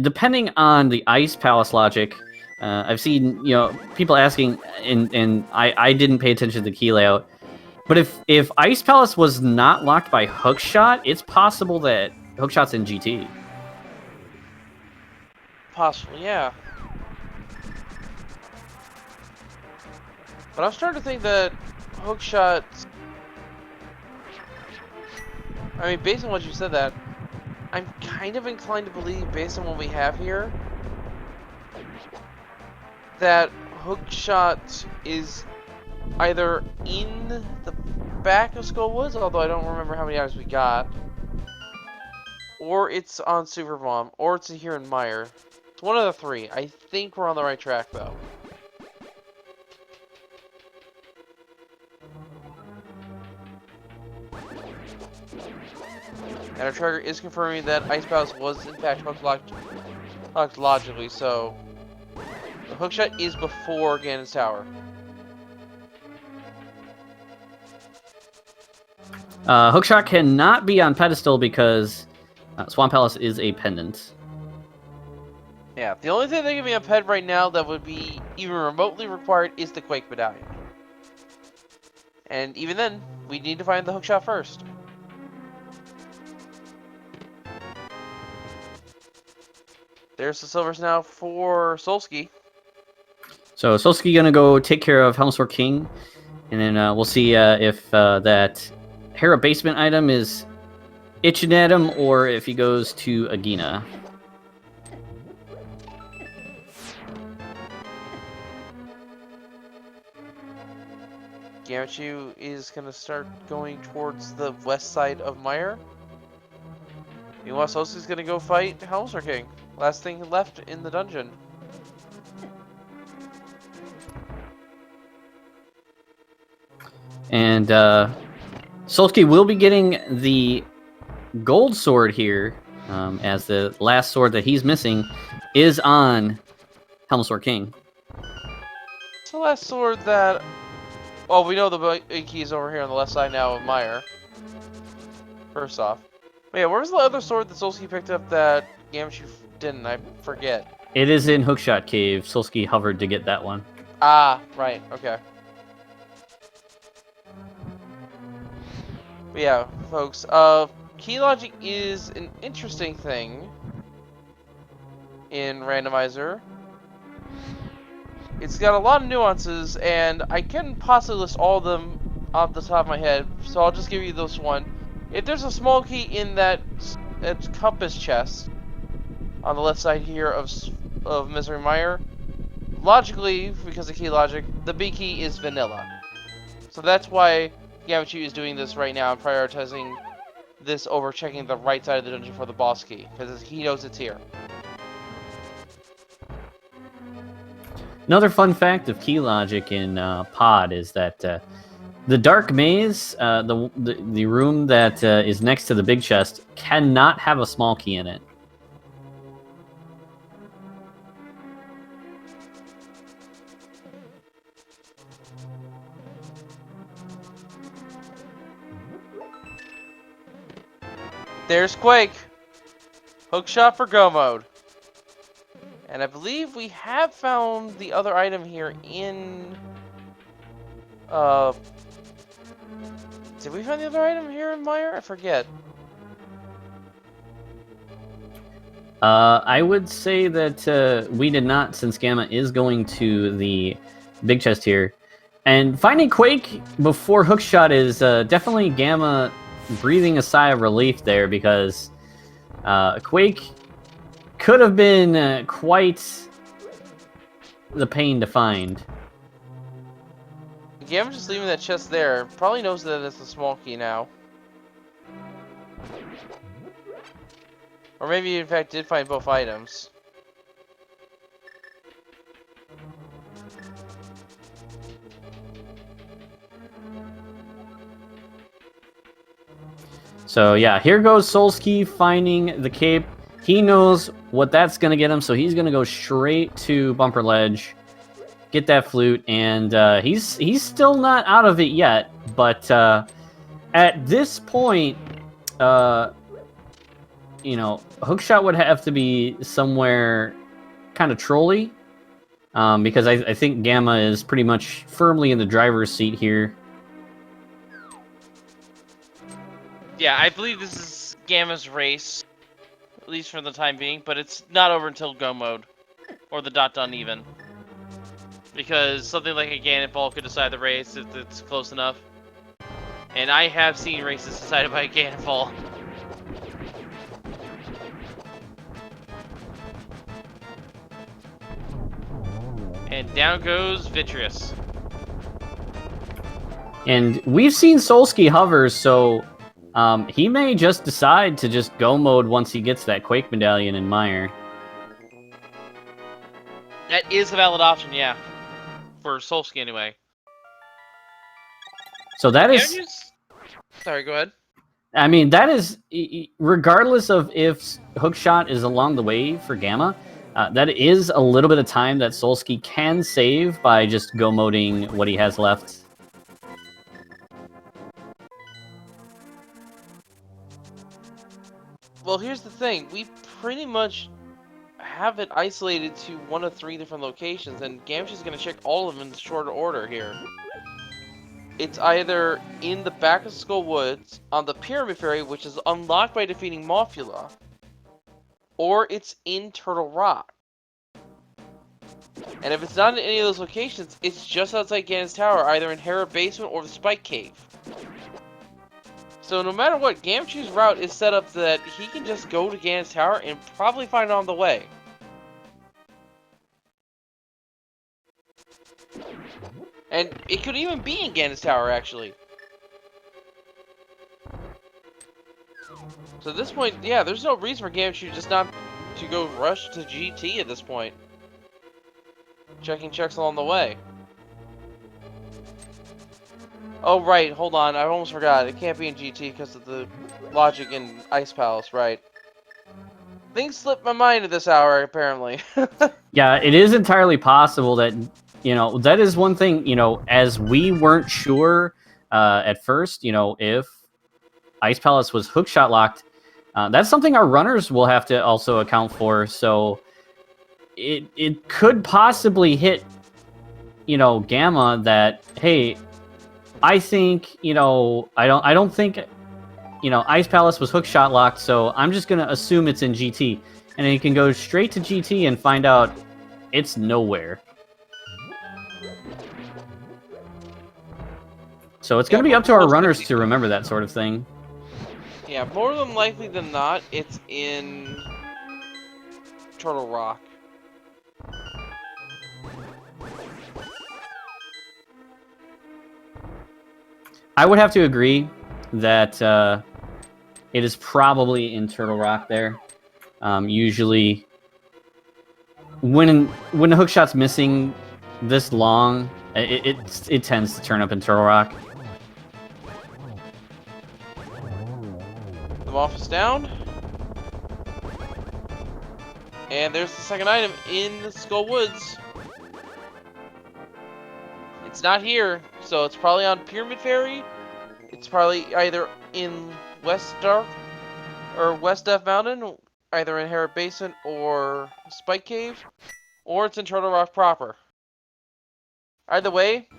depending on the Ice Palace logic. I've seen, people asking, and I didn't pay attention to the key layout. But if Ice Palace was not locked by Hookshot, it's possible that Hookshot's in GT. Possible, yeah. But I'm starting to think that Hookshot... I mean, based on what you said, that I'm kind of inclined to believe, based on what we have here, that Hookshot is either in the back of Skullwoods, although I don't remember how many items we got, or it's on Super Bomb, or it's here in Mire. It's one of the 3. I think we're on the right track, though. And our tracker is confirming that Ice Palace was in fact locked logically, so the hookshot is before Ganon's Tower. Hookshot cannot be on pedestal because Swamp Palace is a pendant. Yeah, the only thing that can be on ped right now that would be even remotely required is the Quake Medallion. And even then, we need to find the hookshot first. There's the silvers now for Solski. So Solski gonna go take care of Helmsworth King, and then we'll see if that Hera basement item is itching at him, or if he goes to Agina. Gammachuu is going to start going towards the west side of Mire. Meanwhile, Solski's going to go fight Helmsworth King. Last thing left in the dungeon. And Solski will be getting the gold sword here, as the last sword that he's missing is on Helmsworth King. It's the last sword that... Well, we know the big key is over here on the left side now of Mire. First off. But yeah, where was the other sword that Solski picked up that Gammachuu didn't? I forget. It is in Hookshot Cave. Solski hovered to get that one. Ah, right. Okay. But yeah, folks. Key logic is an interesting thing in Randomizer. It's got a lot of nuances, and I couldn't possibly list all of them off the top of my head, so I'll just give you this one. If there's a small key in that compass chest on the left side here of Misery Mire, logically, because of key logic, the B key is vanilla. So that's why Gammachuu is doing this right now and prioritizing this over checking the right side of the dungeon for the boss key, because he knows it's here. Another fun fact of key logic in Pod is that the dark maze, the room that is next to the big chest, cannot have a small key in it. There's Quake. Hookshot for go mode. And I believe we have found the other item here in... Did we find the other item here in Mire? I forget. I would say that we did not, since Gamma is going to the big chest here. And finding Quake before Hookshot is definitely Gamma breathing a sigh of relief there, because Quake could have been quite the pain to find. Gamma just leaving that chest there. Probably knows that it's a small key now. Or maybe in fact did find both items. So yeah, here goes Solski finding the cape. He knows what that's going to get him, so he's going to go straight to Bumper Ledge, get that flute, and he's still not out of it yet. But at this point, you know, Hookshot would have to be somewhere kind of trolly, because I think Gamma is pretty much firmly in the driver's seat here. Yeah, I believe this is Gamma's race, at least for the time being, but it's not over until go mode, or the dot done even. Because something like a Ganonfall could decide the race if it's close enough. And I have seen races decided by a Ganonfall. And down goes Vitreous. And we've seen Solski hover, so he may just decide to just go mode once he gets that Quake Medallion in Mire. That is a valid option, yeah. For Solski, anyway. So that is... Sorry, go ahead. I mean, that is... Regardless of if Hookshot is along the way for Gamma, that is a little bit of time that Solski can save by just go moding what he has left. Well, here's the thing. We pretty much have it isolated to one of 3 different locations, and Gammachuu going to check all of them in shorter order here. It's either in the back of Skull Woods, on the Pyramid Ferry, which is unlocked by defeating Mothula, or it's in Turtle Rock. And if it's not in any of those locations, it's just outside Ganon's Tower, either in Hera Basement or the Spike Cave. So no matter what, Gammachoo's route is set up so that he can just go to Ganon's Tower and probably find it on the way. And it could even be in Ganon's Tower, actually. So at this point, yeah, there's no reason for Gammachuu just not to go rush to GT at this point. Checking checks along the way. Oh, right, hold on, I almost forgot. It can't be in GT because of the logic in Ice Palace, right? Things slipped my mind at this hour, apparently. Yeah, it is entirely possible that, you know, that is one thing, you know, as we weren't sure at first, you know, if Ice Palace was hookshot locked, that's something our runners will have to also account for. So it could possibly hit, Gamma that, hey, I think, I don't think, Ice Palace was hook shot locked, so I'm just gonna assume it's in GT, and then you can go straight to GT and find out it's nowhere. So it's gonna be up to our runners to remember that sort of thing. Yeah, more than likely than not, it's in Turtle Rock. I would have to agree that it is probably in Turtle Rock there. Usually, when a hookshot's missing this long, it tends to turn up in Turtle Rock. The Moth is down. And there's the second item in the Skull Woods. It's not here, so it's probably on Pyramid Ferry. It's probably either in West Dark or West Death Mountain, either in Hera Basement or Spike Cave, or it's in Turtle Rock proper. Either way,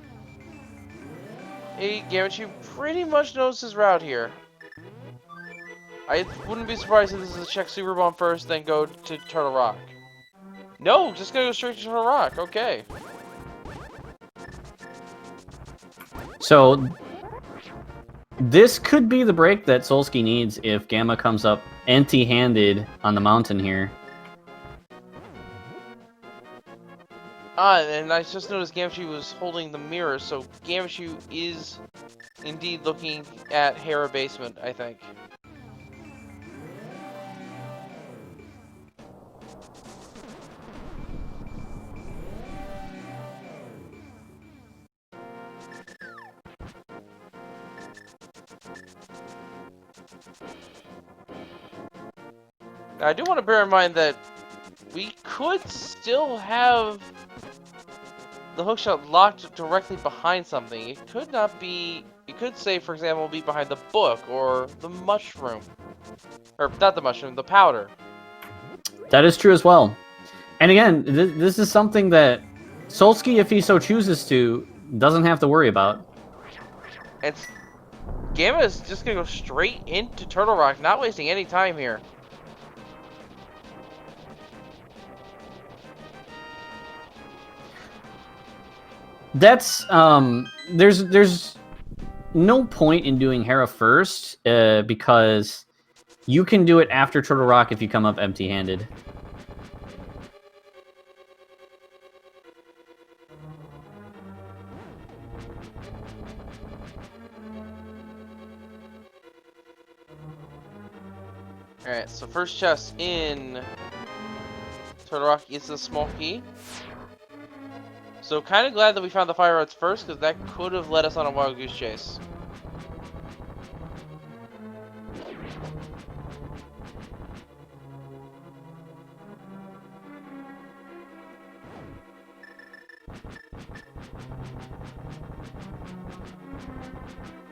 Gammachuu pretty much knows his route here. I wouldn't be surprised if this is a check Super Bomb first, then go to Turtle Rock. No, just gonna go straight to Turtle Rock. Okay. So this could be the break that Solski needs if Gamma comes up empty-handed on the mountain here. And I just noticed Gammachuu was holding the mirror, so Gammachuu is indeed looking at Hera Basement, I think. Now, I do want to bear in mind that we could still have the hookshot locked directly behind something. It could not be. It could say, for example, be behind the book or the mushroom, or not the mushroom, the powder. That is true as well. And again, this is something that Solski, if he so chooses to, doesn't have to worry about. It's Gamma is just gonna go straight into Turtle Rock, not wasting any time here. That's there's no point in doing Hera first because you can do it after Turtle Rock if you come up empty-handed. Alright, so first chest in Turtle Rock is the small key. So kind of glad that we found the fire rods first, because that could have led us on a wild goose chase.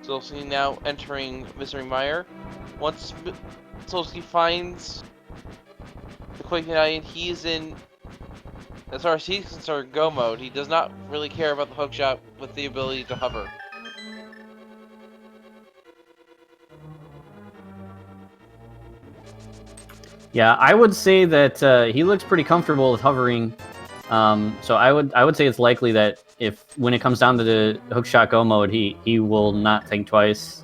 Solski now entering Mystery Mire. Once Solski finds the Quake Medallion, he is in, as far as he's concerned, go mode. He does not really care about the hookshot with the ability to hover. Yeah, I would say that he looks pretty comfortable with hovering. So I would say it's likely that when it comes down to the hookshot go mode, he will not think twice.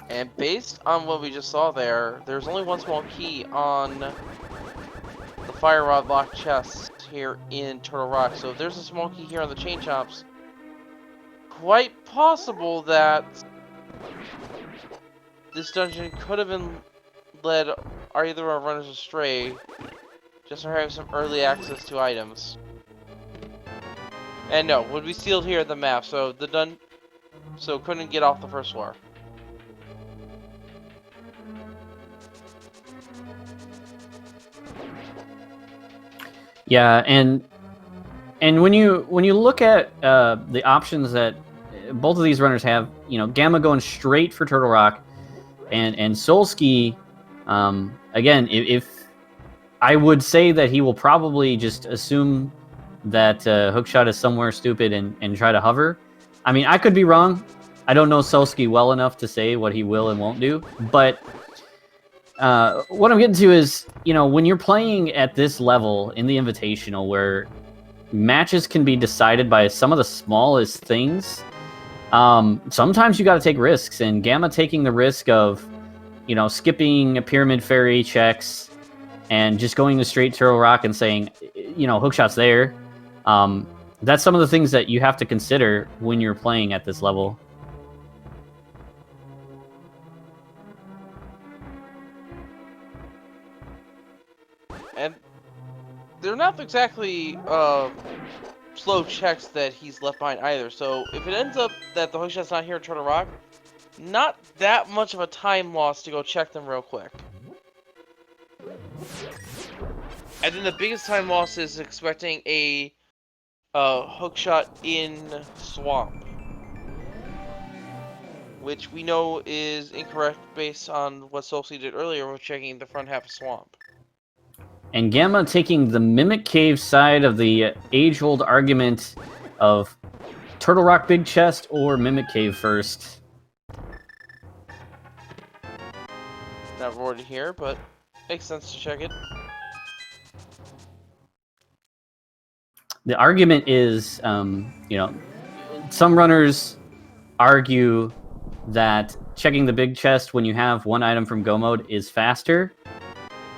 And based on what we just saw there's only one small key on the fire rod lock chest here in Turtle Rock. So if there's a small key here on the chain chomps, quite possible that this dungeon could have been led either our runners astray just for having some early access to items. And no, would be sealed here at the map, so so couldn't get off the first floor. Yeah, and when you look at the options that both of these runners have, Gamma going straight for Turtle Rock, and Solski, again, if I would say that he will probably just assume that hookshot is somewhere stupid and try to hover. I mean, I could be wrong. I don't know Solski well enough to say what he will and won't do, but what I'm getting to is, when you're playing at this level in the Invitational, where matches can be decided by some of the smallest things, sometimes you got to take risks, and Gamma taking the risk of, skipping Pyramid Fairy checks and just going to straight Turtle Rock and saying, hookshot's there. That's some of the things that you have to consider when you're playing at this level. And they're not exactly slow checks that he's left behind either. So if it ends up that the hookshot's not here at Turtle Rock, not that much of a time loss to go check them real quick. And then the biggest time loss is expecting a hookshot in Swamp, which we know is incorrect based on what Solski did earlier with checking the front half of Swamp. And Gamma taking the Mimic Cave side of the age-old argument of Turtle Rock Big Chest or Mimic Cave first. Not rewarded here, but makes sense to check it. The argument is, some runners argue that checking the big chest when you have one item from Go Mode is faster,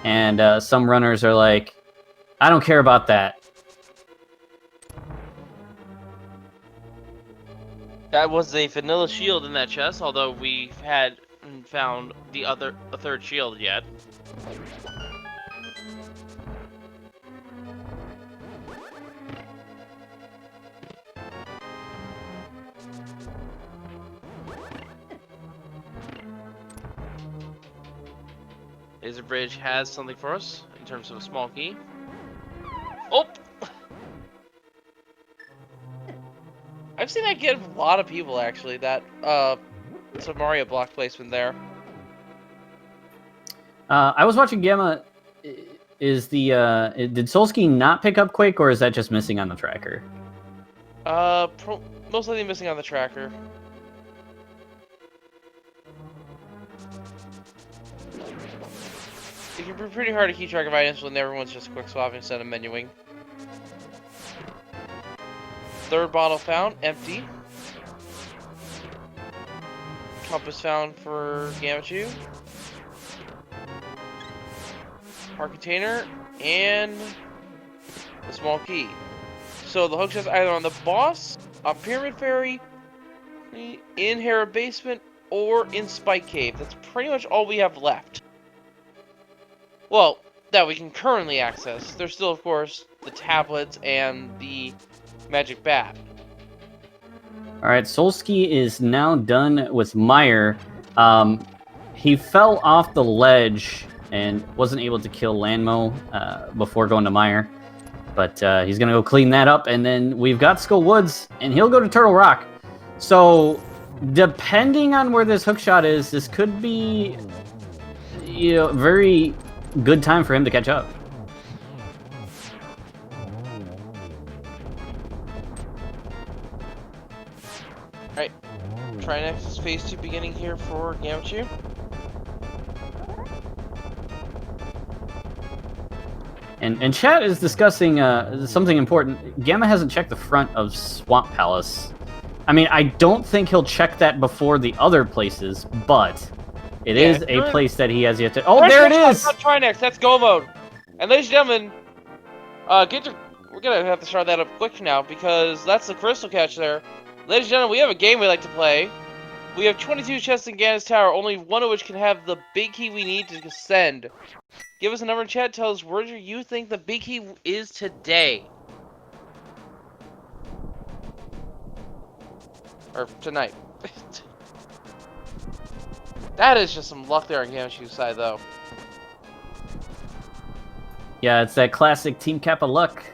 and some runners are like, I don't care about that. That was a vanilla shield in that chest, although we hadn't found a third shield yet. Laser Bridge has something for us in terms of a small key. Oh! I've seen that get a lot of people actually, that Samaria block placement there. I was watching Gamma. Did Solski not pick up Quake, or is that just missing on the tracker? Most likely missing on the tracker. It can be pretty hard to keep track of items when everyone's just quick swapping instead of menuing. Third bottle found, empty. Compass found for Gammachuu. Heart container, and a small key. So the hookshot's either on the boss, on Pyramid Fairy, in Hera Basement, or in Spike Cave. That's pretty much all we have left. Well, that we can currently access. There's still, of course, the tablets and the magic bat. Alright, Solski is now done with Meyer. He fell off the ledge and wasn't able to kill Lanmo before going to Meyer. But he's going to go clean that up, and then we've got Skull Woods, and he'll go to Turtle Rock. So, depending on where this hookshot is, this could be very good time for him to catch up. Alright, Trinex Phase 2 beginning here for Gammachuu. And chat is discussing something important. Gamma hasn't checked the front of Swamp Palace. I mean, I don't think he'll check that before the other places, but it is a place that he has yet to... Oh, there it is! Not Trinex, that's Go Mode. And ladies and gentlemen, we're gonna have to start that up quick now, because that's the crystal catch there. Ladies and gentlemen, we have a game we like to play. We have 22 chests in Ganon's Tower, only one of which can have the big key we need to ascend. Give us a number in chat, tell us where you think the big key is today. Or tonight. That is just some luck there on Gammachoo's side, though. Yeah, it's that classic Team Kappa luck.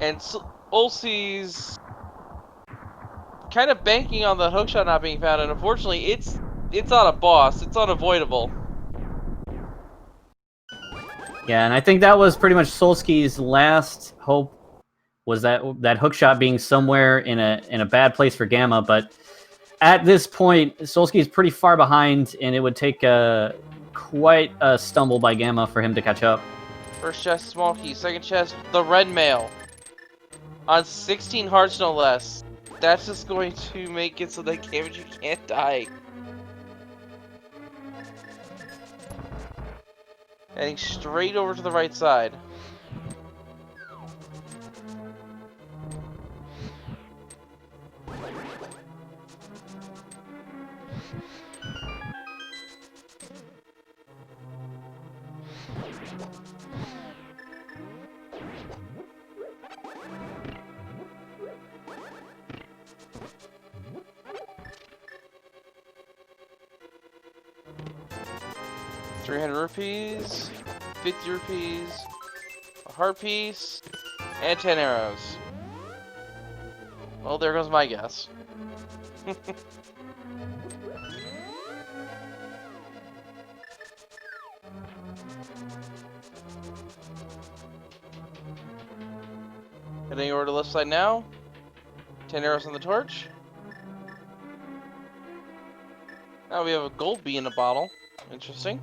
And Ulci's kind of banking on the hookshot not being found, and unfortunately, it's on a boss. It's unavoidable. Yeah, and I think that was pretty much Solski's last hope, was that hookshot being somewhere in a bad place for Gamma. But at this point, Solski is pretty far behind, and it would take quite a stumble by Gamma for him to catch up. First chest, small key. Second chest, the red mail. On 16 hearts, no less. That's just going to make it so that Gammachuu can't die. Heading straight over to the right side. ₹300, 50 rupees, a heart piece, and 10 arrows. Well, there goes my guess. Heading over to the left side now. 10 arrows on the torch. Now we have a gold bee in a bottle. Interesting.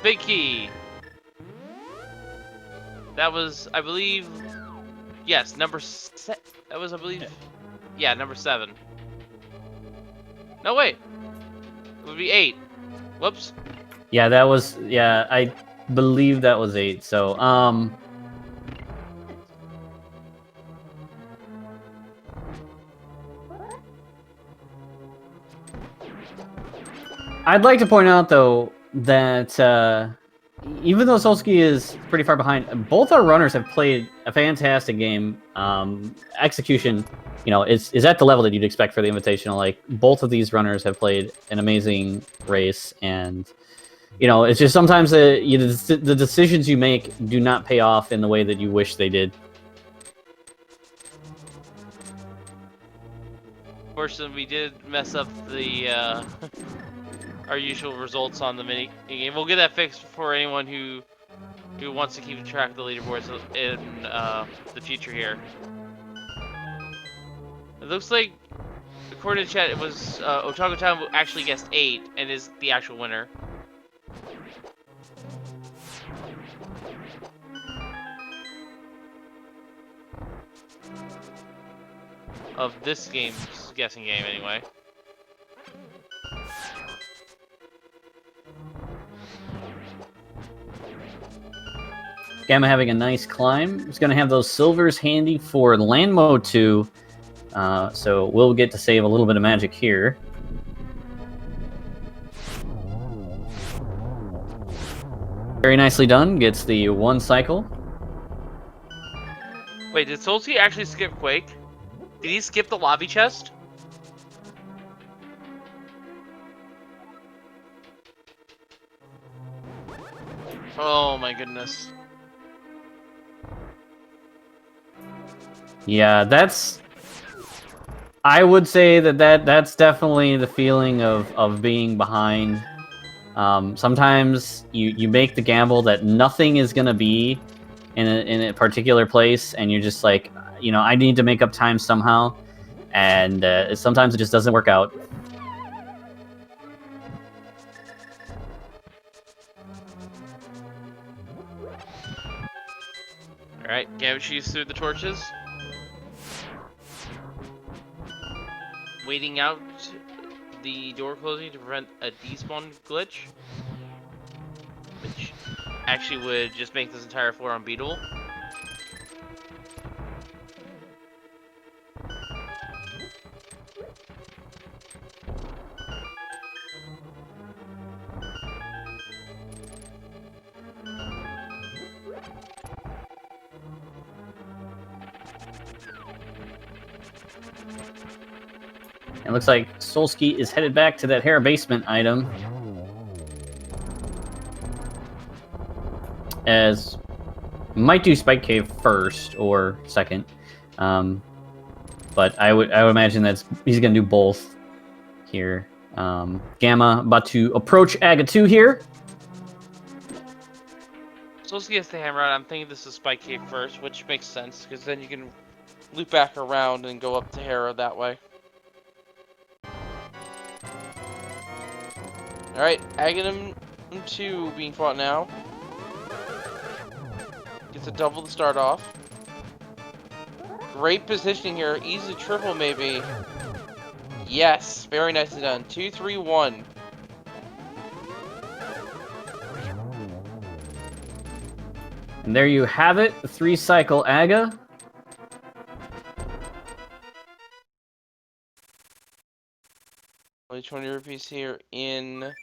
Big key. That was, I believe, yes, number that was, I believe, yeah, number 7. No, wait. It would be 8. Whoops. Yeah, that was, yeah, I believe that was 8. So, I'd like to point out, though, that even though Solski is pretty far behind, both our runners have played a fantastic game. Execution, you know, is at the level that you'd expect for the Invitational. Like, both of these runners have played an amazing race, and, you know, it's just sometimes the decisions you make do not pay off in the way that you wish they did. Fortunately, we did mess up the our usual results on the mini game. We'll get that fixed for anyone who wants to keep track of the leaderboards in the future here. It looks like, according to chat, it was Otaku Town who actually guessed 8 and is the actual winner. Of this game's guessing game, anyway. Gamma having a nice climb. He's going to have those silvers handy for land mode 2. So we'll get to save a little bit of magic here. Very nicely done. Gets the 1 cycle. Wait, did Solski actually skip Quake? Did he skip the lobby chest? Oh my goodness. Yeah, that's... I would say that's definitely the feeling of being behind. Sometimes you make the gamble that nothing is going to be in a particular place, and you're just like, you know, I need to make up time somehow, and sometimes it just doesn't work out. Alright, Gammachuu through the torches. Waiting out the door closing to prevent a despawn glitch, which actually would just make this entire floor unbeatable. It looks like Solski is headed back to that hair basement item. As might do Spike Cave first or second. But I would imagine he's gonna do both here. Gamma about to approach Aga 2 here. Solski has the hammer out. I'm thinking this is Spike Cave first, which makes sense, because then you can loop back around and go up to Hera that way. Alright, Aghanim 2 being fought now. Gets a double to start off. Great positioning here. Easy triple, maybe. Yes, very nicely done. 2, 3, 1. And there you have it, the 3-cycle Aga. Only 20 rupees here in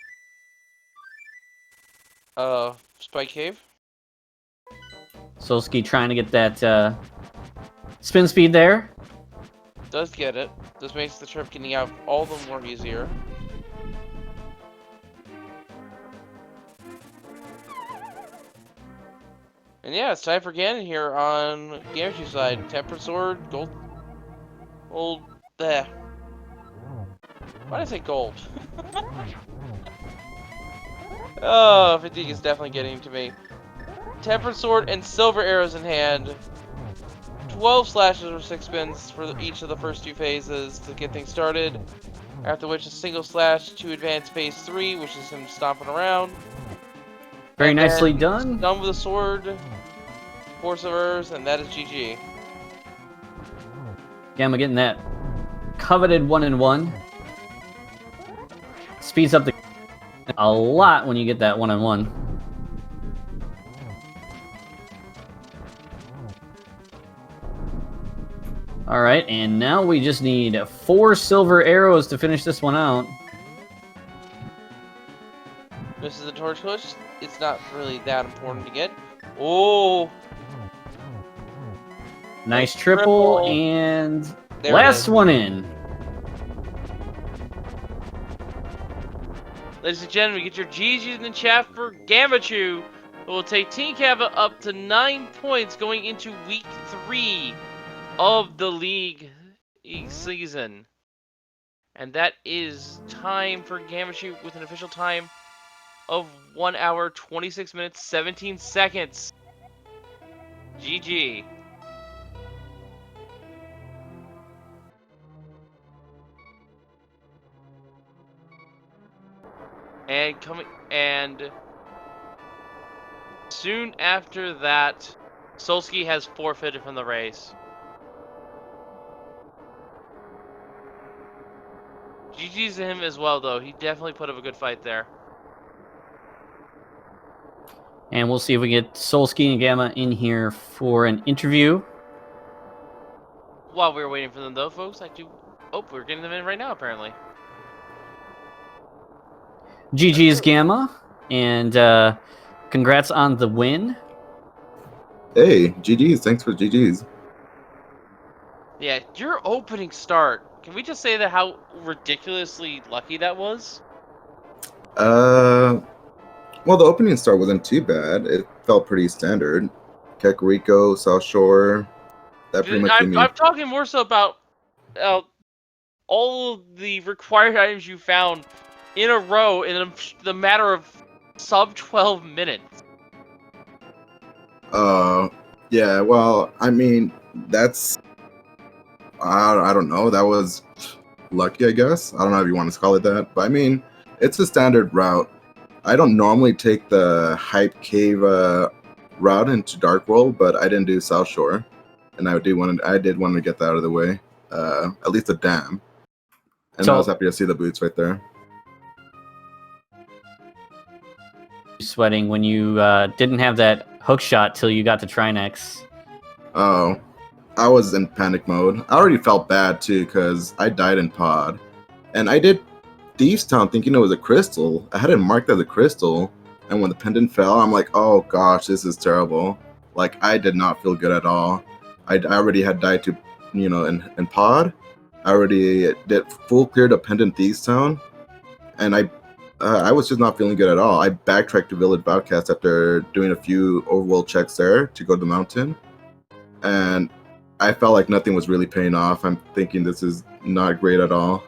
Spike Cave. Solski trying to get that spin speed there. Does get it. This makes the trip getting out all the more easier. And yeah, it's time for Ganon here on Gammachuu side. Tempered Sword, gold, there. Why did I say gold? Oh, fatigue is definitely getting to me. Tempered Sword and silver arrows in hand. 12 slashes or 6 spins for each of the first 2 phases to get things started. After which a single slash to advance phase 3, which is him stomping around. Very nicely done. Done with a sword, force of hers, and that is GG. Gamma getting that coveted 1-in-1. Speeds up the a lot when you get that 1-on-1. Alright, and now we just need 4 silver arrows to finish this one out. This is a torch push. It's not really that important to get. Oh! Nice triple, and there last one in. Ladies and gentlemen, get your GGs in the chat for Gammachuu. It will take Team Kava up to 9 points going into week 3 of the league season. And that is time for Gammachuu with an official time of 1 hour, 26 minutes, 17 seconds. GG. And soon after that, Solski has forfeited from the race. GG's to him as well, though. He definitely put up a good fight there. And we'll see if we get Solski and Gamma in here for an interview. While we were waiting for them, though, folks, we're getting them in right now, apparently. GG's Gamma, and congrats on the win. Hey, GG's. Thanks for GG's. Yeah, your opening start. Can we just say that how ridiculously lucky that was? Well, the opening start wasn't too bad. It felt pretty standard. Kakariko, South Shore. That pretty much I'm talking more so about all of the required items you found in a row in the matter of sub 12 minutes. Yeah, well, I mean, that's... I don't know. That was lucky, I guess. I don't know if you want to call it that. But I mean, it's a standard route. I don't normally take the Hype Cave route into Dark World, but I didn't do South Shore. And I did want to get that out of the way. At least a dam. And I was happy to see the boots right there. Sweating when you didn't have that hook shot till you got to Trinex. Oh, I was in panic mode. I already felt bad too because I died in pod. And I did Thieves Town thinking it was a crystal. I had it marked as a crystal. And when the pendant fell, I'm like, oh gosh, this is terrible. Like, I did not feel good at all. I already had died to, in pod. I already did full clear to Pendant Thieves Town, and I was just not feeling good at all. I backtracked to Village of Outcasts after doing a few overworld checks there to go to the mountain, and I felt like nothing was really paying off. I'm thinking this is not great at all.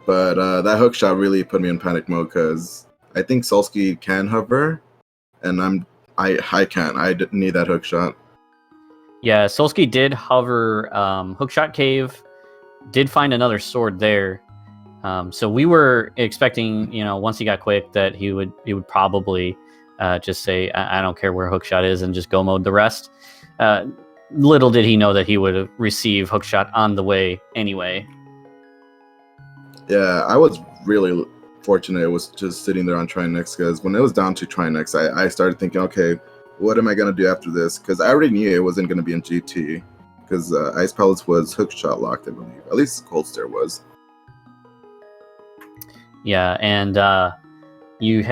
But that hook shot really put me in panic mode because I think Solski can hover, and I can't. I need that hook shot. Yeah, Solski did hover Hookshot Cave, did find another sword there. So we were expecting, once he got quick, that he would probably just say, I don't care where Hookshot is, and just go mode the rest. Little did he know that he would receive Hookshot on the way anyway. Yeah, I was really fortunate. It was just sitting there on Trinex, because when it was down to Trinex, I started thinking, okay, what am I going to do after this? Because I already knew it wasn't going to be in GT, because Ice Palace was hookshot locked, I believe. At least Cold Stare was. Yeah, and you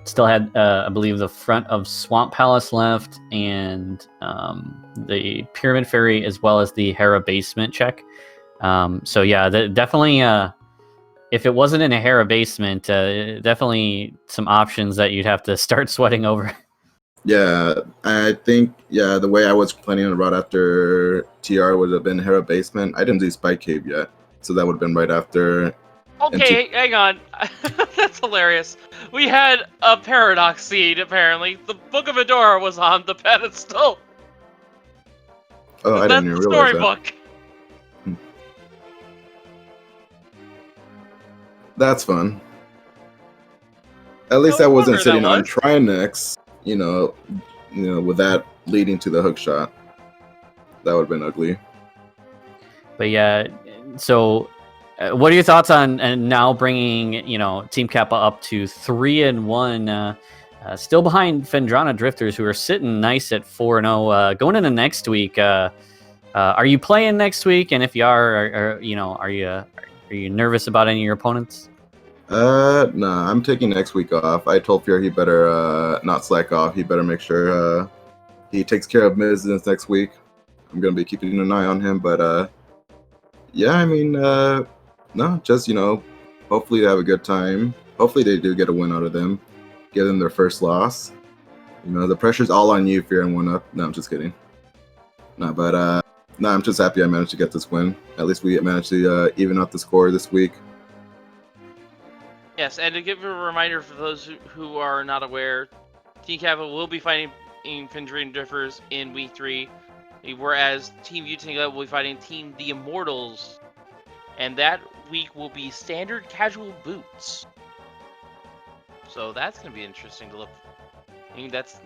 still had, I believe, the front of Swamp Palace left, and the Pyramid Ferry, as well as the Hera basement check. So yeah, definitely. If it wasn't in a Hera basement, definitely some options that you'd have to start sweating over. Yeah, I think, the way I was planning on route after TR would have been Hera basement. I didn't do Spike Cave yet, so that would have been right after. Okay, hang on. That's hilarious. We had a paradox seed, apparently. The Book of Adora was on the pedestal. Oh, I didn't even realize that. Storybook. That's fun. At least I wasn't sitting on Trinex, with that leading to the hook shot. That would have been ugly. But yeah, so what are your thoughts on now bringing Team Kappa up to 3-1, still behind Fendrana Drifters, who are sitting nice at 4-0, going into next week? Are you playing next week? And if you are you nervous about any of your opponents? Nah, I'm taking next week off. I told Fear he better not slack off. He better make sure he takes care of business next week. I'm gonna be keeping an eye on him, but yeah, I mean, no, just hopefully they have a good time. Hopefully they do get a win out of them, give them their first loss. The pressure's all on you, Fear and 1UP. No, I'm just kidding. No, but no, I'm just happy I managed to get this win. At least we managed to even out the score this week. Yes, and to give a reminder for those who are not aware, Team Kappa will be fighting in Fendrana Drifters in Week 3, whereas Team Utinga will be fighting Team The Immortals, and that week will be standard casual boots. So that's going to be interesting to look. I mean, that's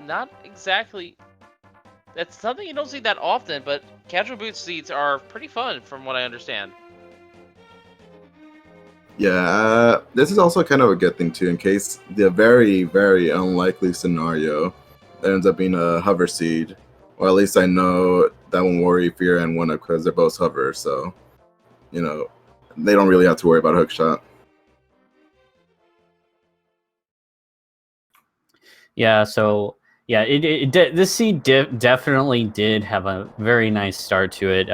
something you don't see that often, but casual boots seats are pretty fun from what I understand. Yeah, this is also kind of a good thing too, in case the very, very unlikely scenario that ends up being a hover seed. Or at least I know that won't worry Fear and 1UP because they're both hover, so they don't really have to worry about hookshot. Yeah, so yeah, this seed definitely did have a very nice start to it.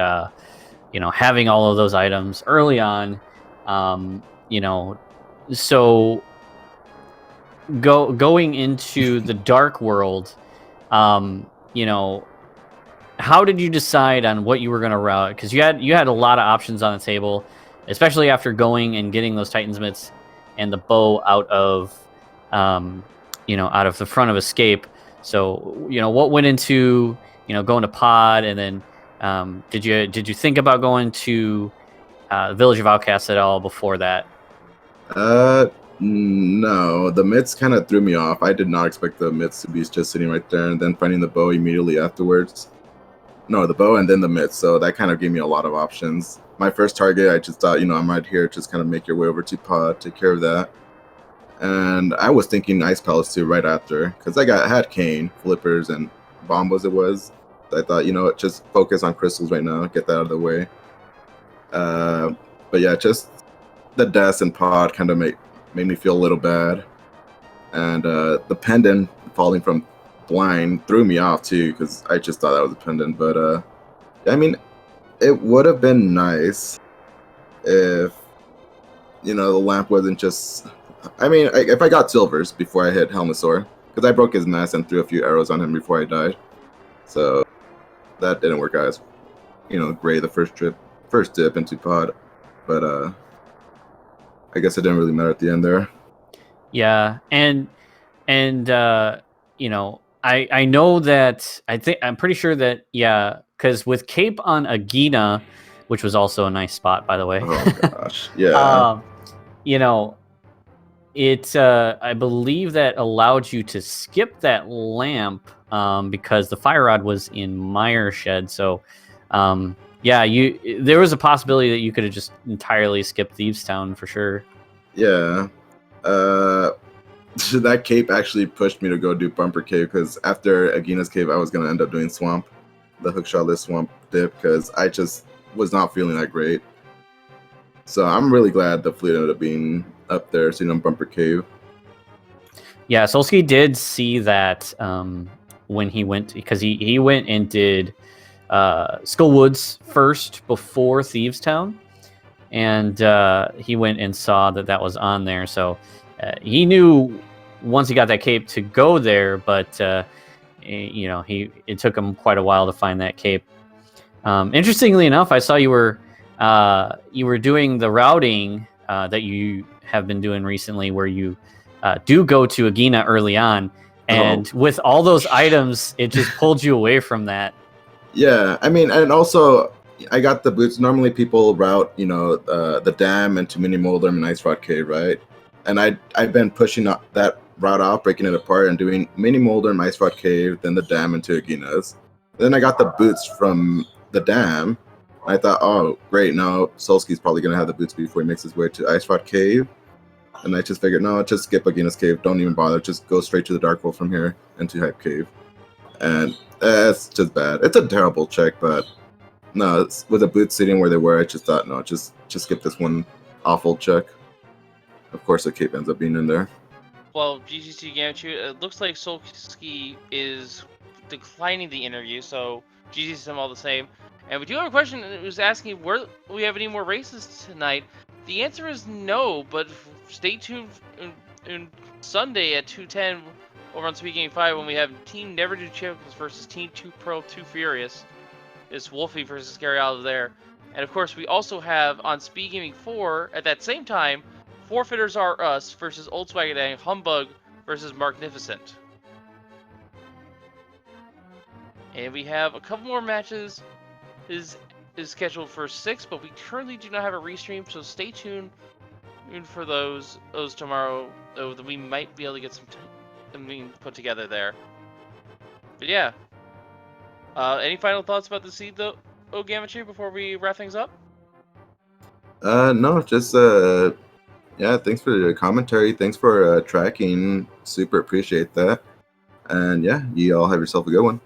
Having all of those items early on, so going into the dark world, how did you decide on what you were going to route? Because you had a lot of options on the table, especially after going and getting those Titan's mitts and the bow out of the front of Escape. So what went into going to Pod, and then did you think about going to Village of Outcasts at all before that? No, the mitts kind of threw me off. I did not expect the mitts to be just sitting right there and then finding the bow immediately afterwards. No, the bow and then the mitts, so that kind of gave me a lot of options. My first target, I just thought, I'm right here, just kind of make your way over to Pod, take care of that. And I was thinking Ice Palace too right after, because I had Cane, Flippers, and Bombas it was. So I thought, just focus on crystals right now, get that out of the way. But yeah, just the deaths and Pod kind of made me feel a little bad. And the pendant falling from blind threw me off too, because I just thought that was a pendant. But I mean, it would have been nice if the lamp wasn't just. I mean, if I got silvers before I hit Helmasaur, because I broke his mask and threw a few arrows on him before I died, so that didn't work out as great the first dip into pod, but I guess it didn't really matter at the end there. Yeah, and I know that I'm pretty sure that because with Cape on Agina, which was also a nice spot by the way. Oh gosh, yeah. You know, it I believe that allowed you to skip that lamp because the fire rod was in Mire Shed. So there was a possibility that you could have just entirely skipped Thieves Town for sure. Yeah. That cape actually pushed me to go do Bumper Cave, because after Agina's Cave, I was going to end up doing Swamp, the Hookshot-less Swamp dip, because I just was not feeling that great. So I'm really glad the fleet ended up being up there, seeing on Bumper Cave. Yeah, Solski did see that when he went, because he went and did Skull Woods first before Thieves Town, and he went and saw that was on there. So he knew once he got that cape to go there, but it took him quite a while to find that cape. Interestingly enough, I saw you were doing the routing that you have been doing recently, where you do go to Agina early on, and with all those items, it just pulled you away from that. Yeah, I mean, and also I got the boots. Normally people route, the dam into Mini Moldrum and Ice Rod Cave, right? And I've been pushing that route out, breaking it apart, and doing Mini Moldrum, Ice Rod Cave, then the dam into Agina's. Then I got the boots from the dam. I thought, oh, great, now Solski's probably going to have the boots before he makes his way to Ice Rod Cave. And I just figured, no, just skip Agina's Cave. Don't even bother. Just go straight to the Dark Wolf from here into Hype Cave. And it's just bad. It's a terrible check, but no, with the boots sitting where they were, I just thought, no, just skip this one awful check. Of course, the cape ends up being in there. Well, GGC Gammachuu, it looks like Solski is declining the interview, so GGC him all the same. And we do have a question that was asking where we have any more races tonight. The answer is no, but stay tuned on Sunday at 2:10 over on Speed Gaming 5 when we have Team Never Do Champions versus Team 2 Pro 2 Furious. It's Wolfie versus Gary out of there. And of course, we also have on Speed Gaming 4 at that same time, Forfeiters Are Us versus Old Swagadang Humbug versus Magnificent. And we have a couple more matches is scheduled for 6, but we currently do not have a restream, so stay tuned for those tomorrow, though we might be able to get something put together there. But yeah. Any final thoughts about the seed though, Gammachuu, before we wrap things up? No, just yeah, thanks for the commentary. Thanks for tracking. Super appreciate that. And yeah, you all have yourself a good one.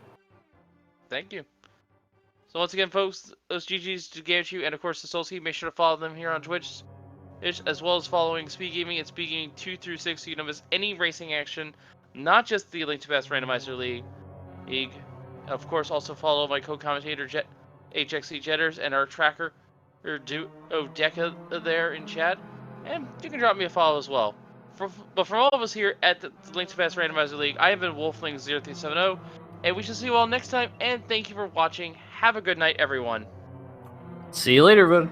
Thank you. So once again, folks, those GGs to Gammachuu and of course the Solski. Make sure to follow them here on Twitch, as well as following Speed Gaming and Speed Gaming 2 through 6, so you don't miss any racing action, not just the Link to Past Randomizer League. Of course, also follow my co-commentator HXC Jetters and our tracker Deca there in chat, and you can drop me a follow as well. But from all of us here at the Link to Past Randomizer League, I have been Wolfling0370, and we shall see you all next time. And thank you for watching. Have a good night, everyone. See you later, bud.